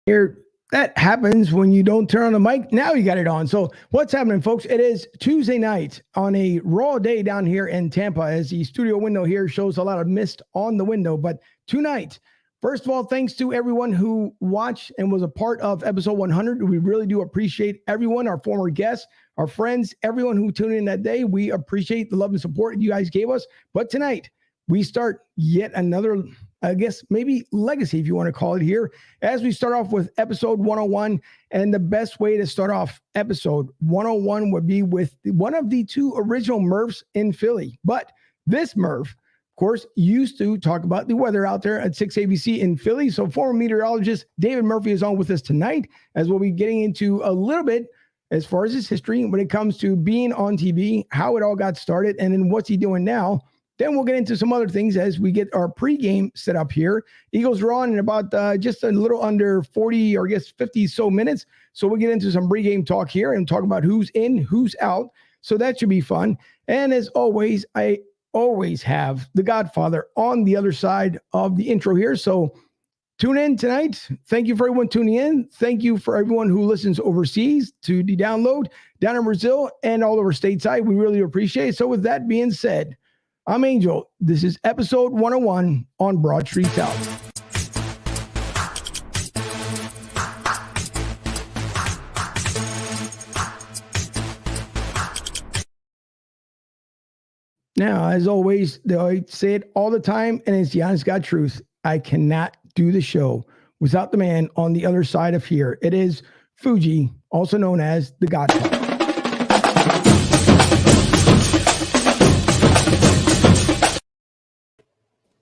Here, that happens when you don't turn on the mic. Now you got it on. So what's happening, folks? It is Tuesday night on a raw day down here in Tampa, as the studio window here shows a lot of mist on the window. But tonight, first of all, thanks to everyone who watched and was a part of episode 100. We really do appreciate everyone, our former guests, our friends, everyone who tuned in that day. We appreciate the love and support you guys gave us. But tonight, we start yet another, I guess, maybe legacy, if you want to call it here, as we start off with episode 101. And the best way to start off episode 101 would be with one of the two original Murphs in Philly. But this Murph, of course, used to talk about the weather out there at 6 ABC in Philly. So former meteorologist David Murphy is on with us tonight, as we'll be getting into a little bit as far as his history when it comes to being on TV, how it all got started, and then what's he doing now. Then we'll get into some other things as we get our pregame set up here. Eagles are on in about just a little under 40 or I guess 50 so minutes. So we'll get into some pregame talk here and talk about who's in, who's out. So that should be fun. And as always, I always have the Godfather on the other side of the intro here. So tune in tonight. Thank you for everyone tuning in. Thank you for everyone who listens overseas to the download down in Brazil and all over stateside. We really appreciate it. So with that being said, I'm Angel. This is episode 101 on Broad Street South. Now, as always, I say it all the time, and it's the honest God truth. I cannot do the show without the man on the other side of here. It is Fuji, also known as the Godfather.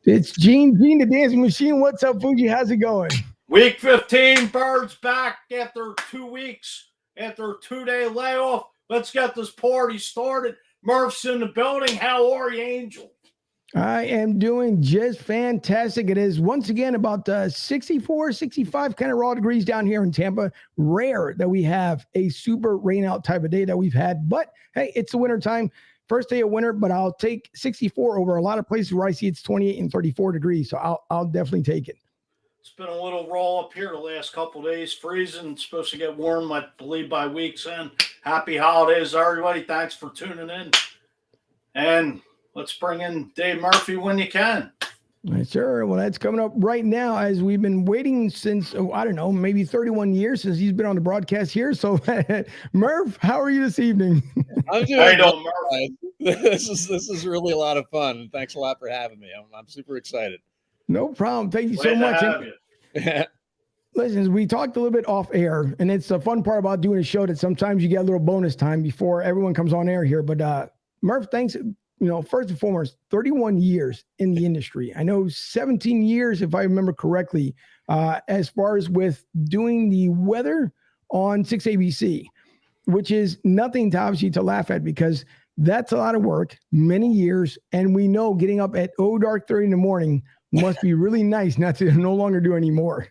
It's Gene the Dancing Machine. What's up, Fuji? How's it going? Week 15, Birds back after 2 weeks, after a 2-day layoff. Let's get this party started. Murph's in the building. How are you, Angel? I am doing just fantastic. It is once again about 64, 65 kind of raw degrees down here in Tampa. Rare that we have a super rain out type of day that we've had. But hey, it's the winter time. First day of winter, but I'll take 64 over a lot of places where I see it's 28 and 34 degrees. So I'll definitely take it. It's been a little roll up here the last couple of days. Freezing. It's supposed to get warm, I believe, by week's end. Happy holidays, everybody. Thanks for tuning in. And let's bring in Dave Murphy when you can. Sure. Well, that's coming up right now as we've been waiting since, I don't know, maybe 31 years since he's been on the broadcast here. So, Murph, how are you this evening? I'm doing well, Murph. This is really a lot of fun. Thanks a lot for having me. I'm super excited. No problem. Thank you so much. Listen, we talked a little bit off air, and it's the fun part about doing a show that sometimes you get a little bonus time before everyone comes on air here. But Murph, thanks. First and foremost, 31 years in the industry. I know 17 years, if I remember correctly, as far as with doing the weather on 6 ABC, which is nothing to obviously to laugh at because that's a lot of work, many years. And we know getting up at dark 30 in the morning must be really nice not to no longer do any more.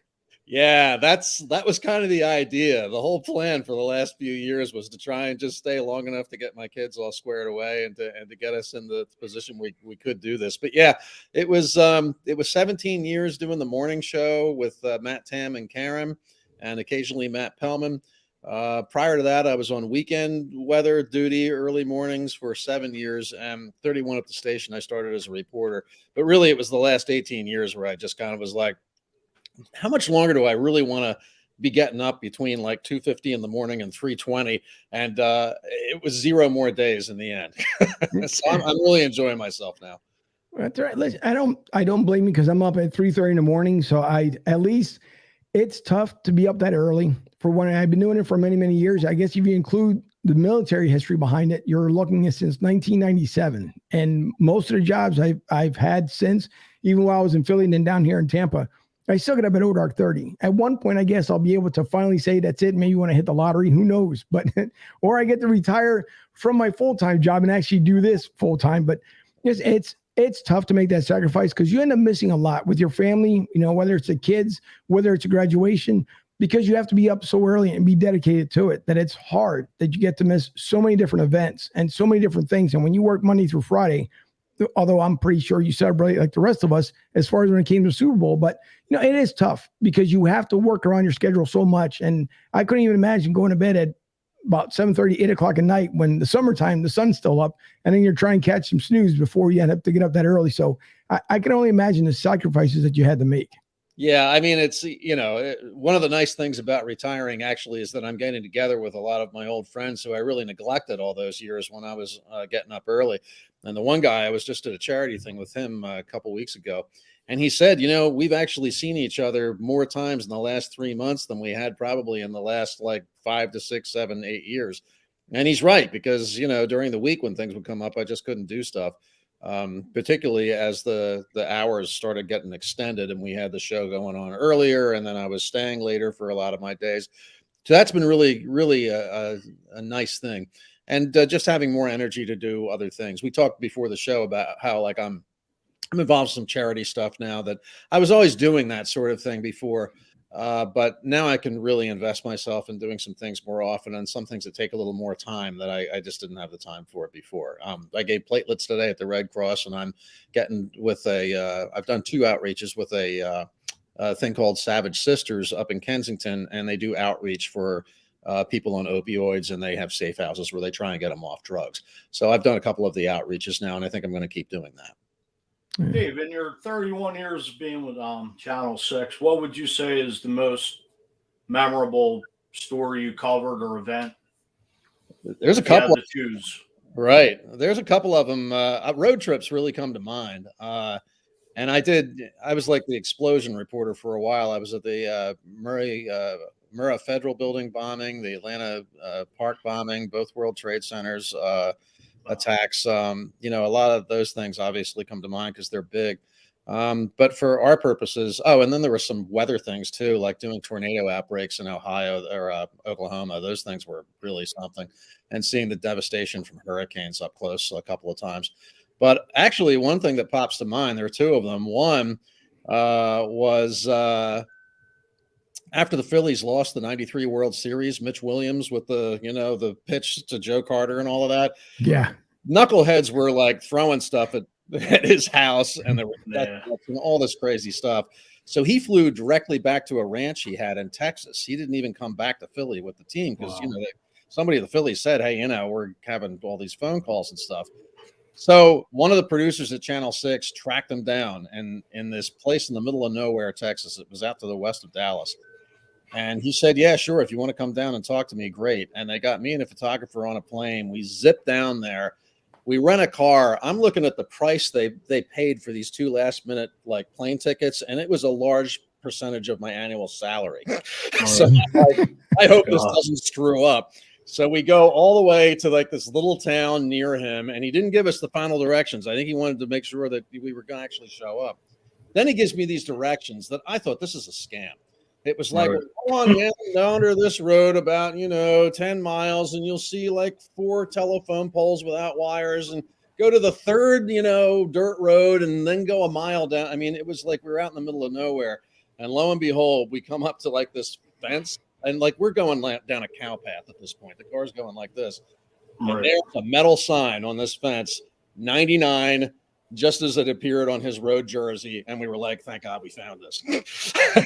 Yeah, that was kind of the idea. The whole plan for the last few years was to try and just stay long enough to get my kids all squared away and to get us in the position we could do this. But yeah, it was 17 years doing the morning show with Matt Tam and Karen, and occasionally Matt Pellman. Prior to that, I was on weekend weather duty, early mornings for 7 years, and 31 at the station. I started as a reporter, but really it was the last 18 years where I just kind of was like, how much longer do I really want to be getting up between like 2:50 in the morning and 3:20? And it was 0 more days in the end. So I'm really enjoying myself now. That's right. Listen, I don't blame you because I'm up at 3:30 in the morning. So at least it's tough to be up that early for when I've been doing it for many, many years. I guess if you include the military history behind it, you're looking at since 1997. And most of the jobs I've had since, even while I was in Philly and then down here in Tampa, I still get up at dark 30. At one point, I guess I'll be able to finally say that's it. Maybe when I hit the lottery, who knows? But or I get to retire from my full-time job and actually do this full-time. But it's tough to make that sacrifice because you end up missing a lot with your family, whether it's the kids, whether it's a graduation, because you have to be up so early and be dedicated to it that it's hard that you get to miss so many different events and so many different things. And when you work Monday through Friday, although I'm pretty sure you celebrate like the rest of us as far as when it came to Super Bowl. But, it is tough because you have to work around your schedule so much. And I couldn't even imagine going to bed at about 7:30, 8 o'clock at night when the summertime, the sun's still up, and then you're trying to catch some snooze before you end up to get up that early. So I can only imagine the sacrifices that you had to make. Yeah, I mean, it's, one of the nice things about retiring actually is that I'm getting together with a lot of my old friends who I really neglected all those years when I was getting up early. And the one guy, I was just at a charity thing with him a couple weeks ago. And he said, we've actually seen each other more times in the last 3 months than we had probably in the last like 5 to 6, 7, 8 years. And he's right, because, during the week when things would come up, I just couldn't do stuff. Particularly as the hours started getting extended and we had the show going on earlier, and then I was staying later for a lot of my days. So that's been really, really a nice thing. And just having more energy to do other things. We talked before the show about how like I'm involved in some charity stuff now that I was always doing that sort of thing before. But now I can really invest myself in doing some things more often, and some things that take a little more time that I just didn't have the time for it before. I gave platelets today at the Red Cross, and I'm getting with I've done 2 outreaches with a thing called Savage Sisters up in Kensington, and they do outreach for people on opioids, and they have safe houses where they try and get them off drugs. So I've done a couple of the outreaches now, and I think I'm going to keep doing that. Dave, in your 31 years of being with Channel 6, what would you say is the most memorable story you covered or event? There's a couple to choose. Right. There's a couple of them. Road trips really come to mind. And I was like the explosion reporter for a while. I was at the Murrah Federal Building bombing, the Atlanta Park bombing, both World Trade Centers attacks. A lot of those things obviously come to mind because they're big. But for our purposes, and then there were some weather things too, like doing tornado outbreaks in Ohio or Oklahoma. Those things were really something, and seeing the devastation from hurricanes up close a couple of times. But actually, one thing that pops to mind, there are 2 of them. One was after the Phillies lost the '93 World Series, Mitch Williams with the pitch to Joe Carter and all of that. Yeah. Knuckleheads were like throwing stuff at his house, and there were all this crazy stuff. So he flew directly back to a ranch he had in Texas. He didn't even come back to Philly with the team because, somebody at the Phillies said, hey, we're having all these phone calls and stuff. So one of the producers at Channel 6 tracked him down, and in this place in the middle of nowhere, Texas, it was out to the west of Dallas. And he said, yeah, sure. If you want to come down and talk to me, great. And they got me and a photographer on a plane. We zipped down there. We rent a car. I'm looking at the price they paid for these 2 last minute like plane tickets, and it was a large percentage of my annual salary. So I hope this doesn't screw up. So we go all the way to like this little town near him, and he didn't give us the final directions. I think he wanted to make sure that we were going to actually show up. Then he gives me these directions that I thought, this is a scam. It was like, go on down to this road about, 10 miles, and you'll see like 4 telephone poles without wires, and go to the 3rd, dirt road, and then go a mile down. I mean, it was like we were out in the middle of nowhere. And lo and behold, we come up to like this fence, and like we're going down a cow path at this point. The car's going like this. Right. And there's a metal sign on this fence, 99, just as it appeared on his road jersey. And we were like, thank God we found this.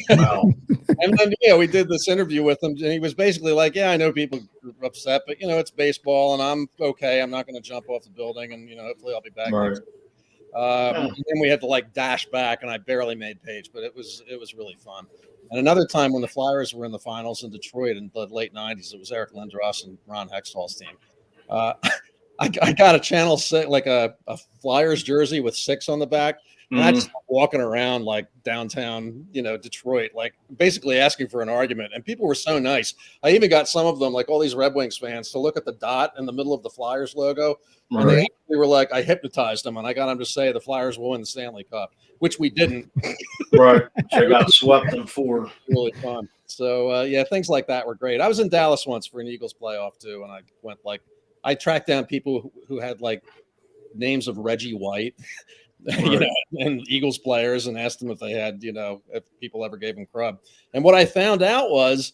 Wow. And then, we did this interview with him, and he was basically like, yeah, I know people are upset, but, it's baseball, and I'm okay. I'm not going to jump off the building, and, hopefully I'll be back. Right. And then we had to like dash back, and I barely made page, but it was really fun. And another time when the Flyers were in the finals in Detroit in the late 90s, it was Eric Lindros and Ron Hextall's team. I got a Channel 6, like a Flyers jersey with 6 on the back. And I just walking around like downtown, Detroit, like basically asking for an argument. And people were so nice. I even got some of them, like all these Red Wings fans, to look at the dot in the middle of the Flyers logo. Right. And they were like, I hypnotized them, and I got them to say the Flyers will win the Stanley Cup, which we didn't. Right. They got swept in 4. Really fun. So, things like that were great. I was in Dallas once for an Eagles playoff too. And I went I tracked down people who had like names of Reggie White. Right. And Eagles players, and asked them if they had, if people ever gave them crud. And what I found out was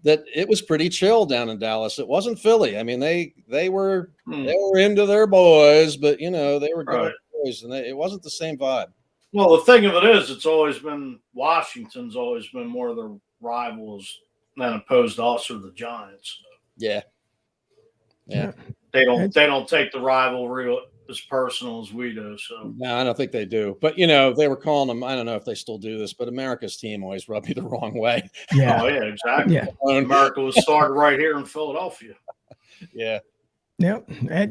that it was pretty chill down in Dallas. It wasn't Philly. I mean, they were into their boys, but they were going Cowboys, and it wasn't the same vibe. Well, the thing of it is, it's always been Washington's always been more of the rivals than opposed to us or the Giants. Yeah. They don't take the rivalry as personal as we do. So no, I don't think they do. But they were calling them. I don't know if they still do this, but America's team always rubbed me the wrong way. Yeah. Oh yeah, exactly. Yeah. America was started right here in Philadelphia. Yeah. Yeah,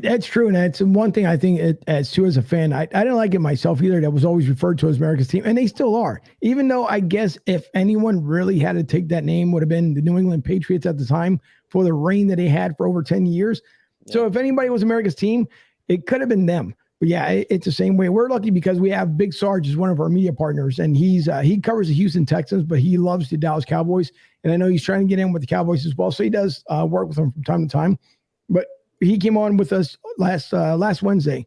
that's true. And that's one thing I think as a fan, I didn't like it myself either. That was always referred to as America's team. And they still are, even though I guess if anyone really had to take that name would have been the New England Patriots at the time for the reign that they had for over 10 years. Yeah. So if anybody was America's team, it could have been them. But yeah, it's the same way. We're lucky because we have Big Sarge as one of our media partners, and he covers the Houston Texans, but he loves the Dallas Cowboys. And I know he's trying to get in with the Cowboys as well. So he does work with them from time to time. But he came on with us last Wednesday,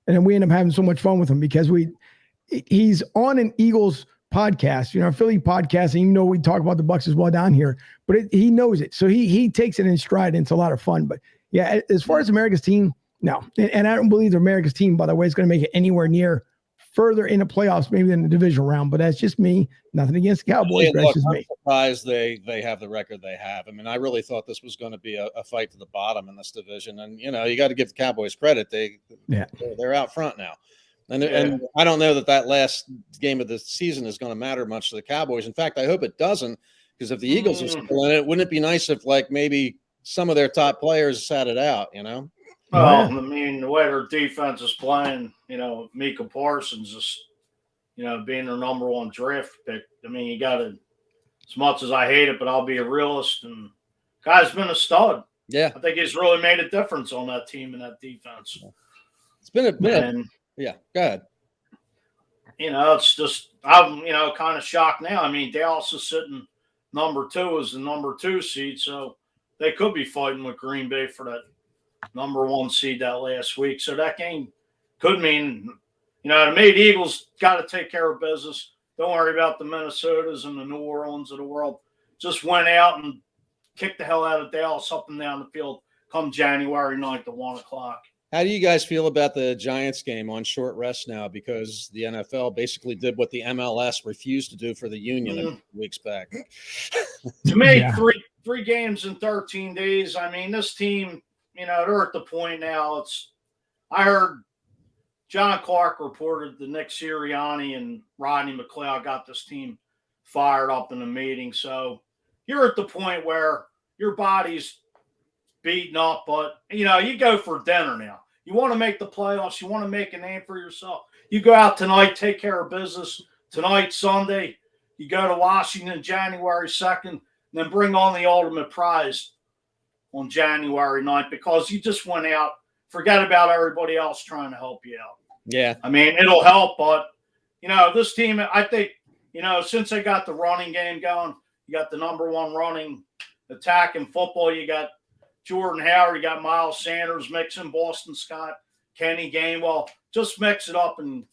and then we ended up having so much fun with him because he's on an Eagles podcast, a Philly podcast, and even though we talk about the Bucs as well down here, but he knows it, so he takes it in stride, and it's a lot of fun. But yeah, as far as America's team, no, and I don't believe the America's team, by the way, is going to make it anywhere near further in the playoffs, maybe in the divisional round. But that's just me. Nothing against the Cowboys, but that's just me. I'm surprised they have the record they have. I mean, I really thought this was going to be a fight to the bottom in this division, and you got to give the Cowboys credit. They're out front now, and I don't know that last game of the season is going to matter much to the Cowboys. In fact, I hope it doesn't, because if the Eagles are still in it, wouldn't it be nice if maybe some of their top players sat it out? Well, I mean, the way their defense is playing, Micah Parsons is, being their number one draft pick. I mean, you got to, as much as I hate it, but I'll be a realist. And guy's been a stud. Yeah. I think he's really made a difference on that team and that defense. It's been a bit. Yeah, go ahead. It's just, I'm, kind of shocked now. I mean, Dallas is sitting number 2 as the number 2 seed. So they could be fighting with Green Bay for that number 1 seed that last week. So that game could mean, to me, the Eagles got to take care of business. Don't worry about the Minnesotas and the New Orleans of the world. Just went out and kicked the hell out of Dallas up and down the field come January 9th at 1 o'clock. How do you guys feel about the Giants game on short rest now? Because the NFL basically did what the MLS refused to do for the Union a few weeks back. To me, three games in 13 days. I mean, this team, they're at the point now. I heard John Clark reported that Nick Sirianni and Rodney McLeod got this team fired up in a meeting. So you're at the point where your body's beaten up, but you go for dinner now. You want to make the playoffs. You want to make a name for yourself. You go out tonight, take care of business. Tonight, Sunday, you go to Washington January 2nd, and then bring on the ultimate prize on January 9th, because you just went out, forget about everybody else trying to help you out. Yeah. I mean, it'll help, but, this team, I think, since they got the running game going, you got the number 1 running attack in football. You got Jordan Howard, you got Miles Sanders, mixing Boston Scott, Kenny Gainwell. Just mix it up, and,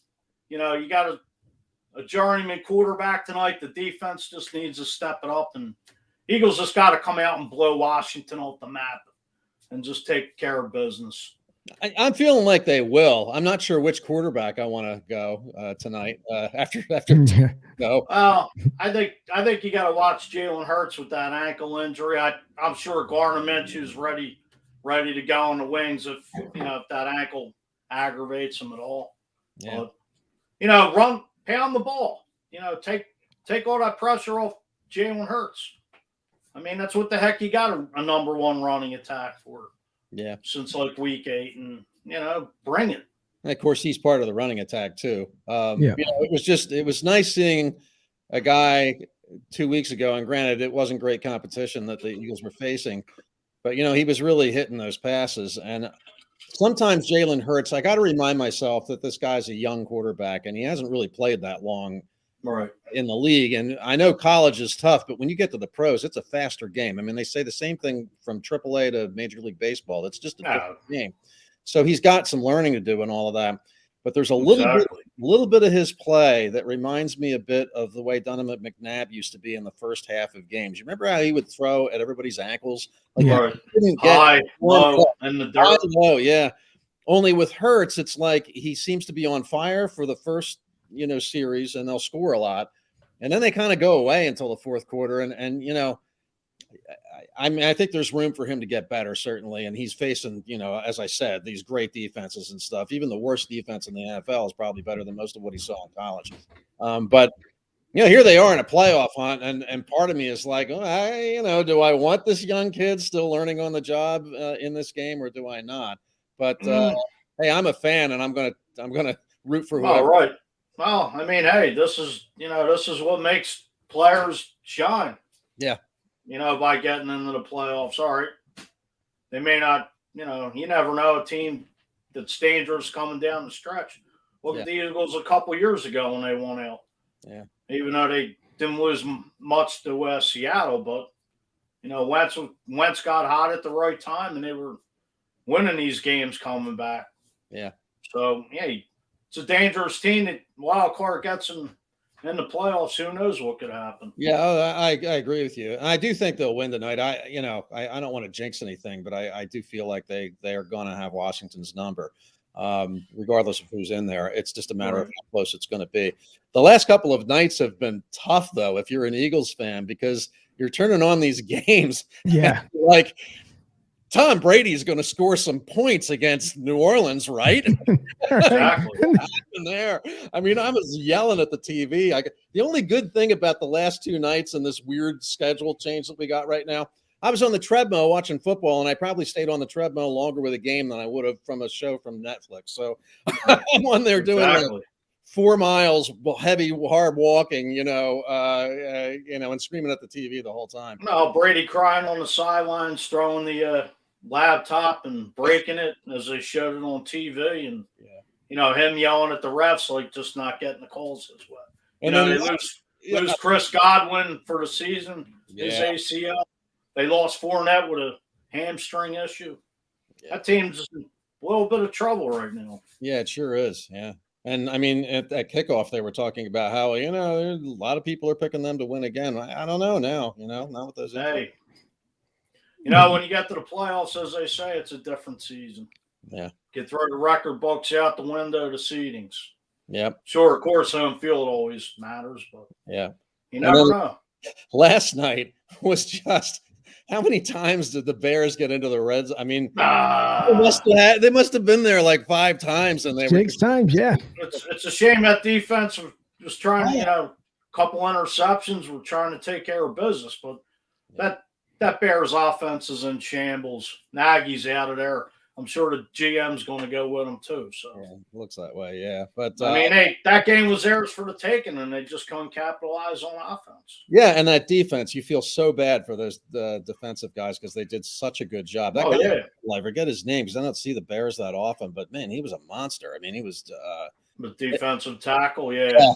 you got a journeyman quarterback tonight. The defense just needs to step it up, and Eagles just got to come out and blow Washington off the map and just take care of business. I'm feeling like they will. I'm not sure which quarterback I want to go tonight. After go. Well, I think you got to watch Jalen Hurts with that ankle injury. I'm sure Gardner Minshew's ready to go on the wings if that ankle aggravates him at all. Yeah. But, pound the ball. Take all that pressure off Jalen Hurts. I mean, that's what the heck you got a number 1 running attack for. Yeah. Since week 8, and bring it. And of course, he's part of the running attack too. It was nice seeing a guy 2 weeks ago, and granted, it wasn't great competition that the Eagles were facing, but he was really hitting those passes. And sometimes Jalen Hurts, I got to remind myself that this guy's a young quarterback, and he hasn't really played that long. Right. In the league. And I know college is tough, but when you get to the pros, it's a faster game. I mean, they say the same thing from AAA to Major League Baseball. It's just a different game. So he's got some learning to do and all of that. But there's a little bit of his play that reminds me a bit of the way Donovan McNabb used to be in the first half of games. You remember how he would throw at everybody's ankles? High, low, and the dirt. High, low, yeah. Only with Hurts, it's like he seems to be on fire for the first, series, and they'll score a lot. And then they kind of go away until the fourth quarter. And I mean, I think there's room for him to get better, certainly. And he's facing, as I said, these great defenses and stuff. Even the worst defense in the NFL is probably better than most of what he saw in college. But here they are in a playoff hunt, and part of me is like, do I want this young kid still learning on the job in this game, or do I not? But hey, I'm a fan, and I'm gonna root for whoever. All right. Well, I mean, hey, this is what makes players shine. Yeah. By getting into the playoffs. All right. They may not, you never know a team that's dangerous coming down the stretch. Look at the Eagles a couple years ago when they won out. Yeah. Even though they didn't lose much to Seattle, but Wentz got hot at the right time, and they were winning these games coming back. Yeah. So it's a dangerous team. That wild card gets them in the playoffs. Who knows what could happen? Yeah, I agree with you. I do think they'll win tonight. I don't want to jinx anything, but I do feel like they are going to have Washington's number. Regardless of who's in there. It's just a matter of how close it's going to be. The last couple of nights have been tough, though, if you're an Eagles fan, because you're turning on these games. Yeah. Like Tom Brady is going to score some points against New Orleans, right? Exactly. There. I mean, I was yelling at the TV. The only good thing about the last two nights and this weird schedule change that we got right now, I was on the treadmill watching football, and I probably stayed on the treadmill longer with a game than I would have from a show from Netflix. So I'm on there doing 4 miles, heavy, hard walking, and screaming at the TV the whole time. No, Brady crying on the sidelines, throwing the laptop and breaking it as they showed it on TV, and him yelling at the refs, like just not getting the calls his way. And then they lose Chris Godwin for the season, his ACL. They lost Fournette with a hamstring issue. Yeah. That team's in a little bit of trouble right now. Yeah, it sure is. Yeah. And I mean, at kickoff, they were talking about how, a lot of people are picking them to win again. I don't know now, not with those. Hey, when you get to the playoffs, as they say, it's a different season. Yeah. You throw the record books out the window, the seedings. Yep. Sure, of course, home field always matters, but you never know. Last night was just. How many times did the Bears get into the Reds? I mean, they must have been there like 5 times, and they 6 times. Yeah, it's a shame that defense was trying. A couple interceptions. We're trying to take care of business, but that Bears offense is in shambles. Nagy's out of there. I'm sure the GM's going to go with him too. So it looks that way, yeah. But I mean, that game was theirs for the taking, and they just couldn't capitalize on offense. Yeah, and that defense, you feel so bad for the defensive guys because they did such a good job. That guy, I forget his name because I don't see the Bears that often, but man, he was a monster. I mean, he was the defensive tackle, yeah.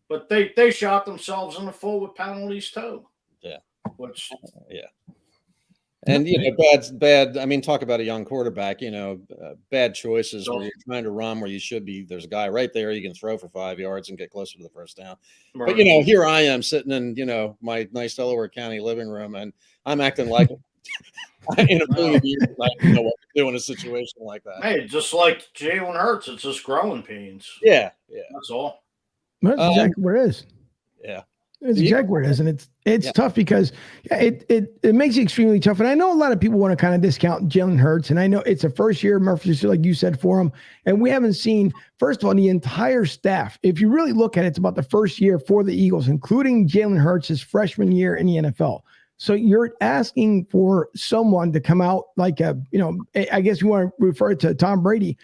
But they shot themselves in the foot with penalties too. Yeah, which And, bad. I mean, talk about a young quarterback, bad choices where you're trying to run where you should be. There's a guy right there you can throw for 5 yards and get closer to the first down. Right. But, here I am sitting in, my nice Delaware County living room, and I'm acting like in a million years, I don't know what to do in a situation like that. Hey, just like Jalen Hurts, it's just growing pains. Yeah. That's all. That's exactly what it is. Yeah. It's exactly what it is, and it's tough because it makes it extremely tough. And I know a lot of people want to kind of discount Jalen Hurts, and I know it's a first year, Murph, just like you said, for him. And we haven't seen, first of all, the entire staff. If you really look at it, it's about the first year for the Eagles, including Jalen Hurts' his freshman year in the NFL. So you're asking for someone to come out like I guess you want to refer to Tom Brady,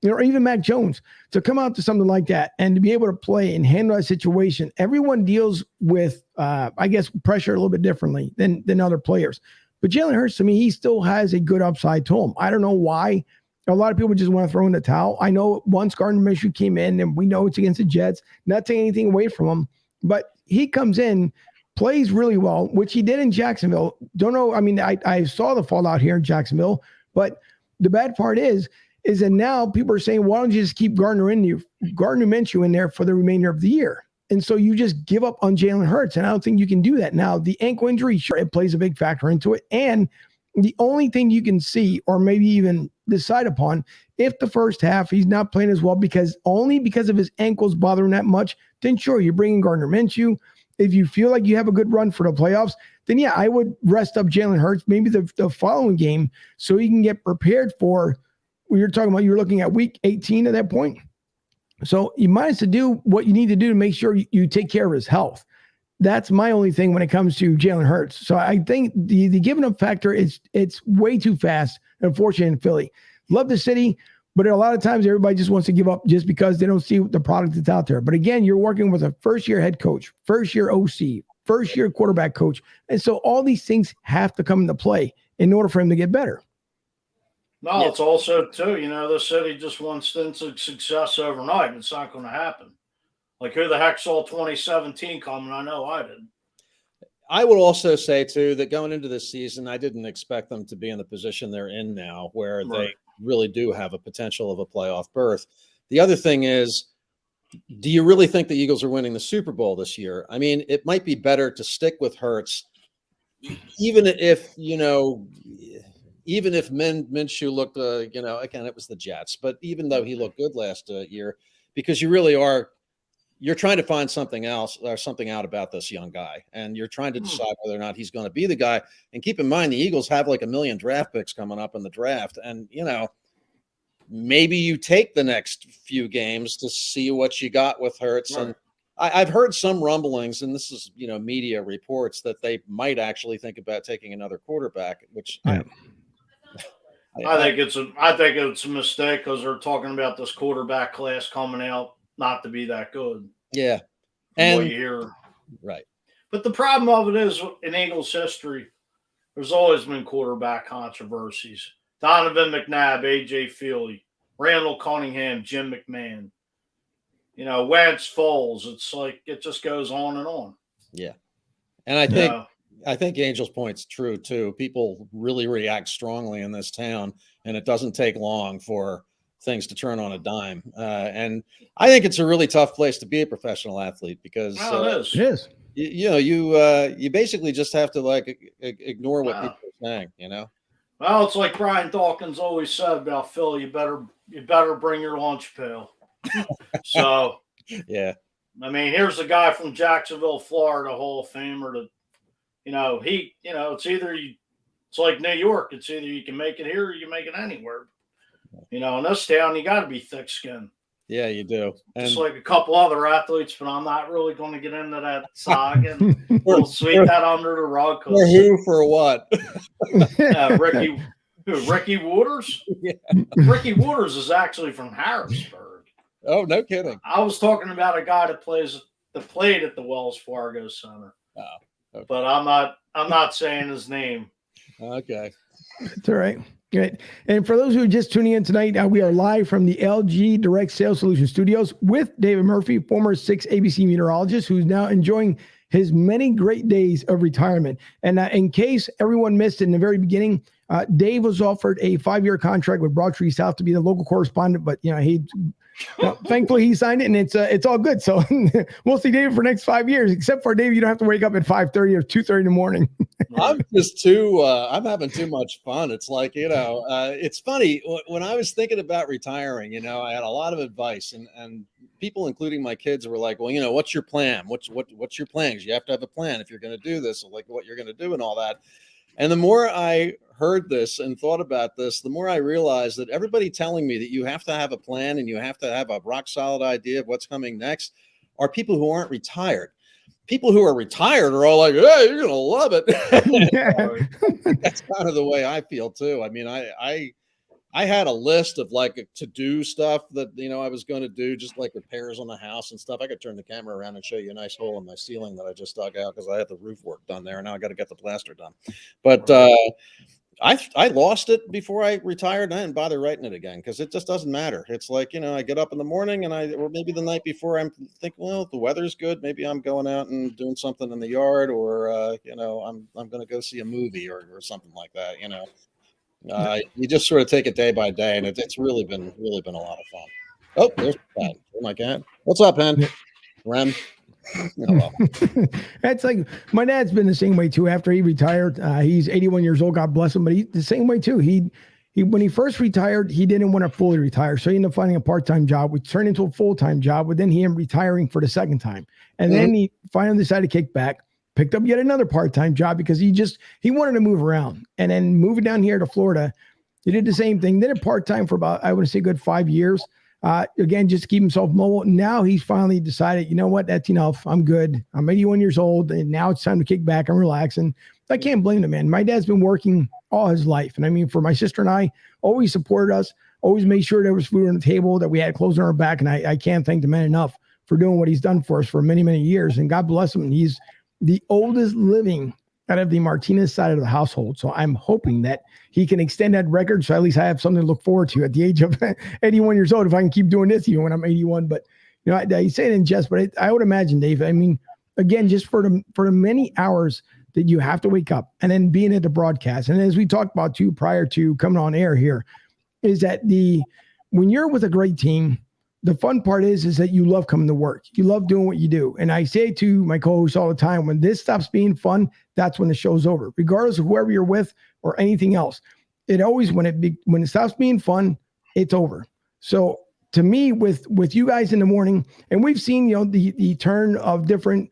or even Mac Jones, to come out to something like that and to be able to play and handle that situation. Everyone deals with, I guess, pressure a little bit differently than other players. But Jalen Hurts, to me, he still has a good upside to him. I don't know why. A lot of people just want to throw in the towel. I know once Gardner Minshew came in, and we know it's against the Jets, not taking anything away from him, but he comes in, plays really well, which he did in Jacksonville. Don't know. I mean, I saw the fallout here in Jacksonville, but the bad part is that now people are saying, why don't you just keep Gardner Minshew in there for the remainder of the year? And so you just give up on Jalen Hurts. And I don't think you can do that. Now, the ankle injury, sure, it plays a big factor into it. And the only thing you can see or maybe even decide upon, if the first half he's not playing as well because of his ankles bothering that much, then sure, you're bringing Gardner Minshew. If you feel like you have a good run for the playoffs, then yeah, I would rest up Jalen Hurts maybe the following game so he can get prepared for what you're talking about. You're looking at week 18 at that point. So you might have to do what you need to do to make sure you take care of his health. That's my only thing when it comes to Jalen Hurts. So I think the giving up factor it's way too fast, unfortunately, in Philly. Love the city, but a lot of times everybody just wants to give up just because they don't see the product that's out there. But again, you're working with a first-year head coach, first-year OC, first-year quarterback coach. And so all these things have to come into play in order for him to get better. No, it's also, too, the city just wants instant success overnight. It's not going to happen. Like, who the heck saw 2017 coming? I know I did. I would also say, too, that going into this season, I didn't expect them to be in the position they're in now where they really do have a potential of a playoff berth. The other thing is, do you really think the Eagles are winning the Super Bowl this year? I mean, it might be better to stick with Hurts, even if Minshew looked, again, it was the Jets, but even though he looked good last year, because you're trying to find something else or something out about this young guy, and you're trying to decide whether or not he's going to be the guy. And keep in mind, the Eagles have like 1 million draft picks coming up in the draft, and maybe you take the next few games to see what you got with Hurts. Right. And I've heard some rumblings, and this is media reports, that they might actually think about taking another quarterback, which I think it's a mistake because they're talking about this quarterback class coming out not to be that good. Yeah. And what you hear. Right. But the problem of it is, in Eagles history, there's always been quarterback controversies. Donovan McNabb, A.J. Feely, Randall Cunningham, Jim McMahon, Wentz, Foles. It's like it just goes on and on. Yeah. And I think Angel's point's true, too. People really react strongly in this town, and it doesn't take long for things to turn on a dime. And I think it's a really tough place to be a professional athlete because it is. You basically just have to ignore what people are saying, Well, it's like Brian Dawkins always said about Phil, you better bring your lunch pail. So yeah. I mean, here's a guy from Jacksonville, Florida, Hall of Famer that it's like New York. It's either you can make it here or you can make it anywhere. In this town, you got to be thick-skinned. Yeah, you do. Just like a couple other athletes, but I'm not really going to get into that saga. And we'll sweep that under the rug. For who? For what? Ricky Waters? Yeah. Ricky Waters is actually from Harrisburg. Oh, no kidding. I was talking about a guy that played at the Wells Fargo Center. Oh, okay. But I'm not saying his name. Okay. That's all right. Good. And for those who are just tuning in tonight, we are live from the LG Direct Sales Solution Studios with David Murphy, former 6 ABC meteorologist, who's now enjoying his many great days of retirement. And in case everyone missed it in the very beginning, Dave was offered a 5-year contract with Broadtree South to be the local correspondent, but thankfully he signed it, and it's all good. So we'll see David for the next 5 years. Except for Dave, you don't have to wake up at 5:30 or 2:30 in the morning. I'm having too much fun. It's like it's funny when I was thinking about retiring. I had a lot of advice, and people, including my kids, were like, "Well, what's your plan? What's your plans? You have to have a plan if you're going to do this, like what you're going to do and all that." And the more I heard this and thought about this, the more I realized that everybody telling me that you have to have a plan and you have to have a rock solid idea of what's coming next are people who aren't retired. People who are retired are all like, "Hey, you're going to love it." That's kind of the way I feel too. I mean, I had a list of to-do stuff that, I was going to do, just like repairs on the house and stuff. I could turn the camera around and show you a nice hole in my ceiling that I just dug out because I had the roof work done there. And now I got to get the plaster done. But I lost it before I retired, and I didn't bother writing it again because it just doesn't matter. It's like, I get up in the morning or maybe the night before, I'm thinking, well, if the weather's good, maybe I'm going out and doing something in the yard, or, I'm going to go see a movie or something like that, You just sort of take it day by day, and it's really been a lot of fun. Oh, there's Pen. Oh my God. What's up, Pen? Rem. Oh, well. That's like my dad's been the same way too. After he retired, he's 81 years old. God bless him, but he's the same way too. He when he first retired, he didn't want to fully retire, so he ended up finding a part-time job, which turned into a full-time job. But then he ended up retiring for the second time, and then he finally decided to kick back, picked up yet another part-time job because he wanted to move around, and then moving down here to Florida, he did the same thing. Did it part-time for about, I want to say, good 5 years. Again, just to keep himself mobile. Now he's finally decided, you know what, that's enough. I'm good. I'm 81 years old, and now it's time to kick back and relax. And I can't blame the man. My dad's been working all his life. And I mean, for my sister and I, always supported us, always made sure there was food on the table, that we had clothes on our back. And I can't thank the man enough for doing what he's done for us for many, many years. And God bless him. And he's the oldest living out of the Martinez side of the household. So I'm hoping that he can extend that record. So at least I have something to look forward to at the age of 81 years old, if I can keep doing this even when I'm 81. But, you know, I say it in jest, but I would imagine, Dave, I mean, again, just for the many hours that you have to wake up and then being at the broadcast. And as we talked about too, prior to coming on air here, is that when you're with a great team, the fun part is that you love coming to work. You love doing what you do. And I say to my co-hosts all the time, when this stops being fun, that's when the show's over, regardless of whoever you're with or anything else. It always, when it stops being fun, it's over. So to me, with you guys in the morning, and we've seen, you know, the turn of different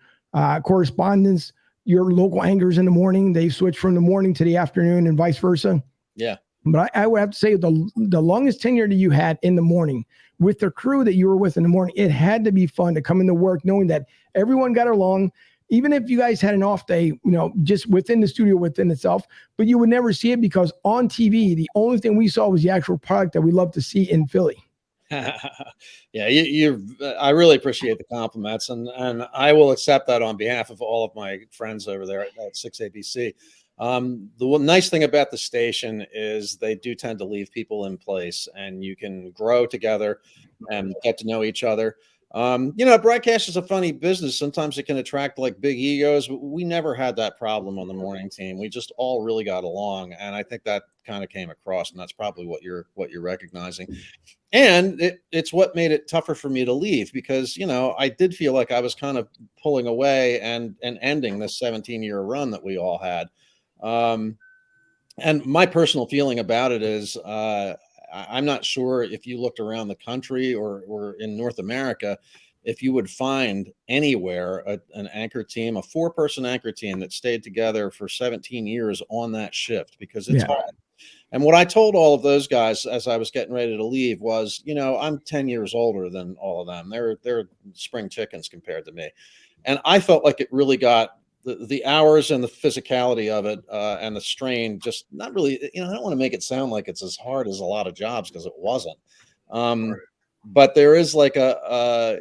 correspondents, your local anchors in the morning, they switch from the morning to the afternoon and vice versa. Yeah. But I would have to say the longest tenure that you had in the morning with the crew that you were with in the morning, it had to be fun to come into work knowing that everyone got along, even if you guys had an off day, you know, just within the studio within itself, but you would never see it because on TV, the only thing we saw was the actual product that we love to see in Philly. Yeah, I really appreciate the compliments, and I will accept that on behalf of all of my friends over there at 6ABC. The nice thing about the station is they do tend to leave people in place, and you can grow together and get to know each other. You know, broadcast is a funny business. Sometimes it can attract like big egos. We never had that problem on the morning team. We just all really got along, and I think that kind of came across, and that's probably what you're recognizing. And it's what made it tougher for me to leave, because, you know, I did feel like I was kind of pulling away and ending this 17-year run that we all had. And my personal feeling about it is, I'm not sure if you looked around the country or in North America, if you would find anywhere an anchor team, a 4-person anchor team that stayed together for 17 years on that shift, because it's hard. And what I told all of those guys as I was getting ready to leave was, you know, I'm 10 years older than all of them. They're spring chickens compared to me. And I felt like it really got the hours and the physicality of it and the strain, just not really, you know, I don't want to make it sound like it's as hard as a lot of jobs, because it wasn't. But there is like a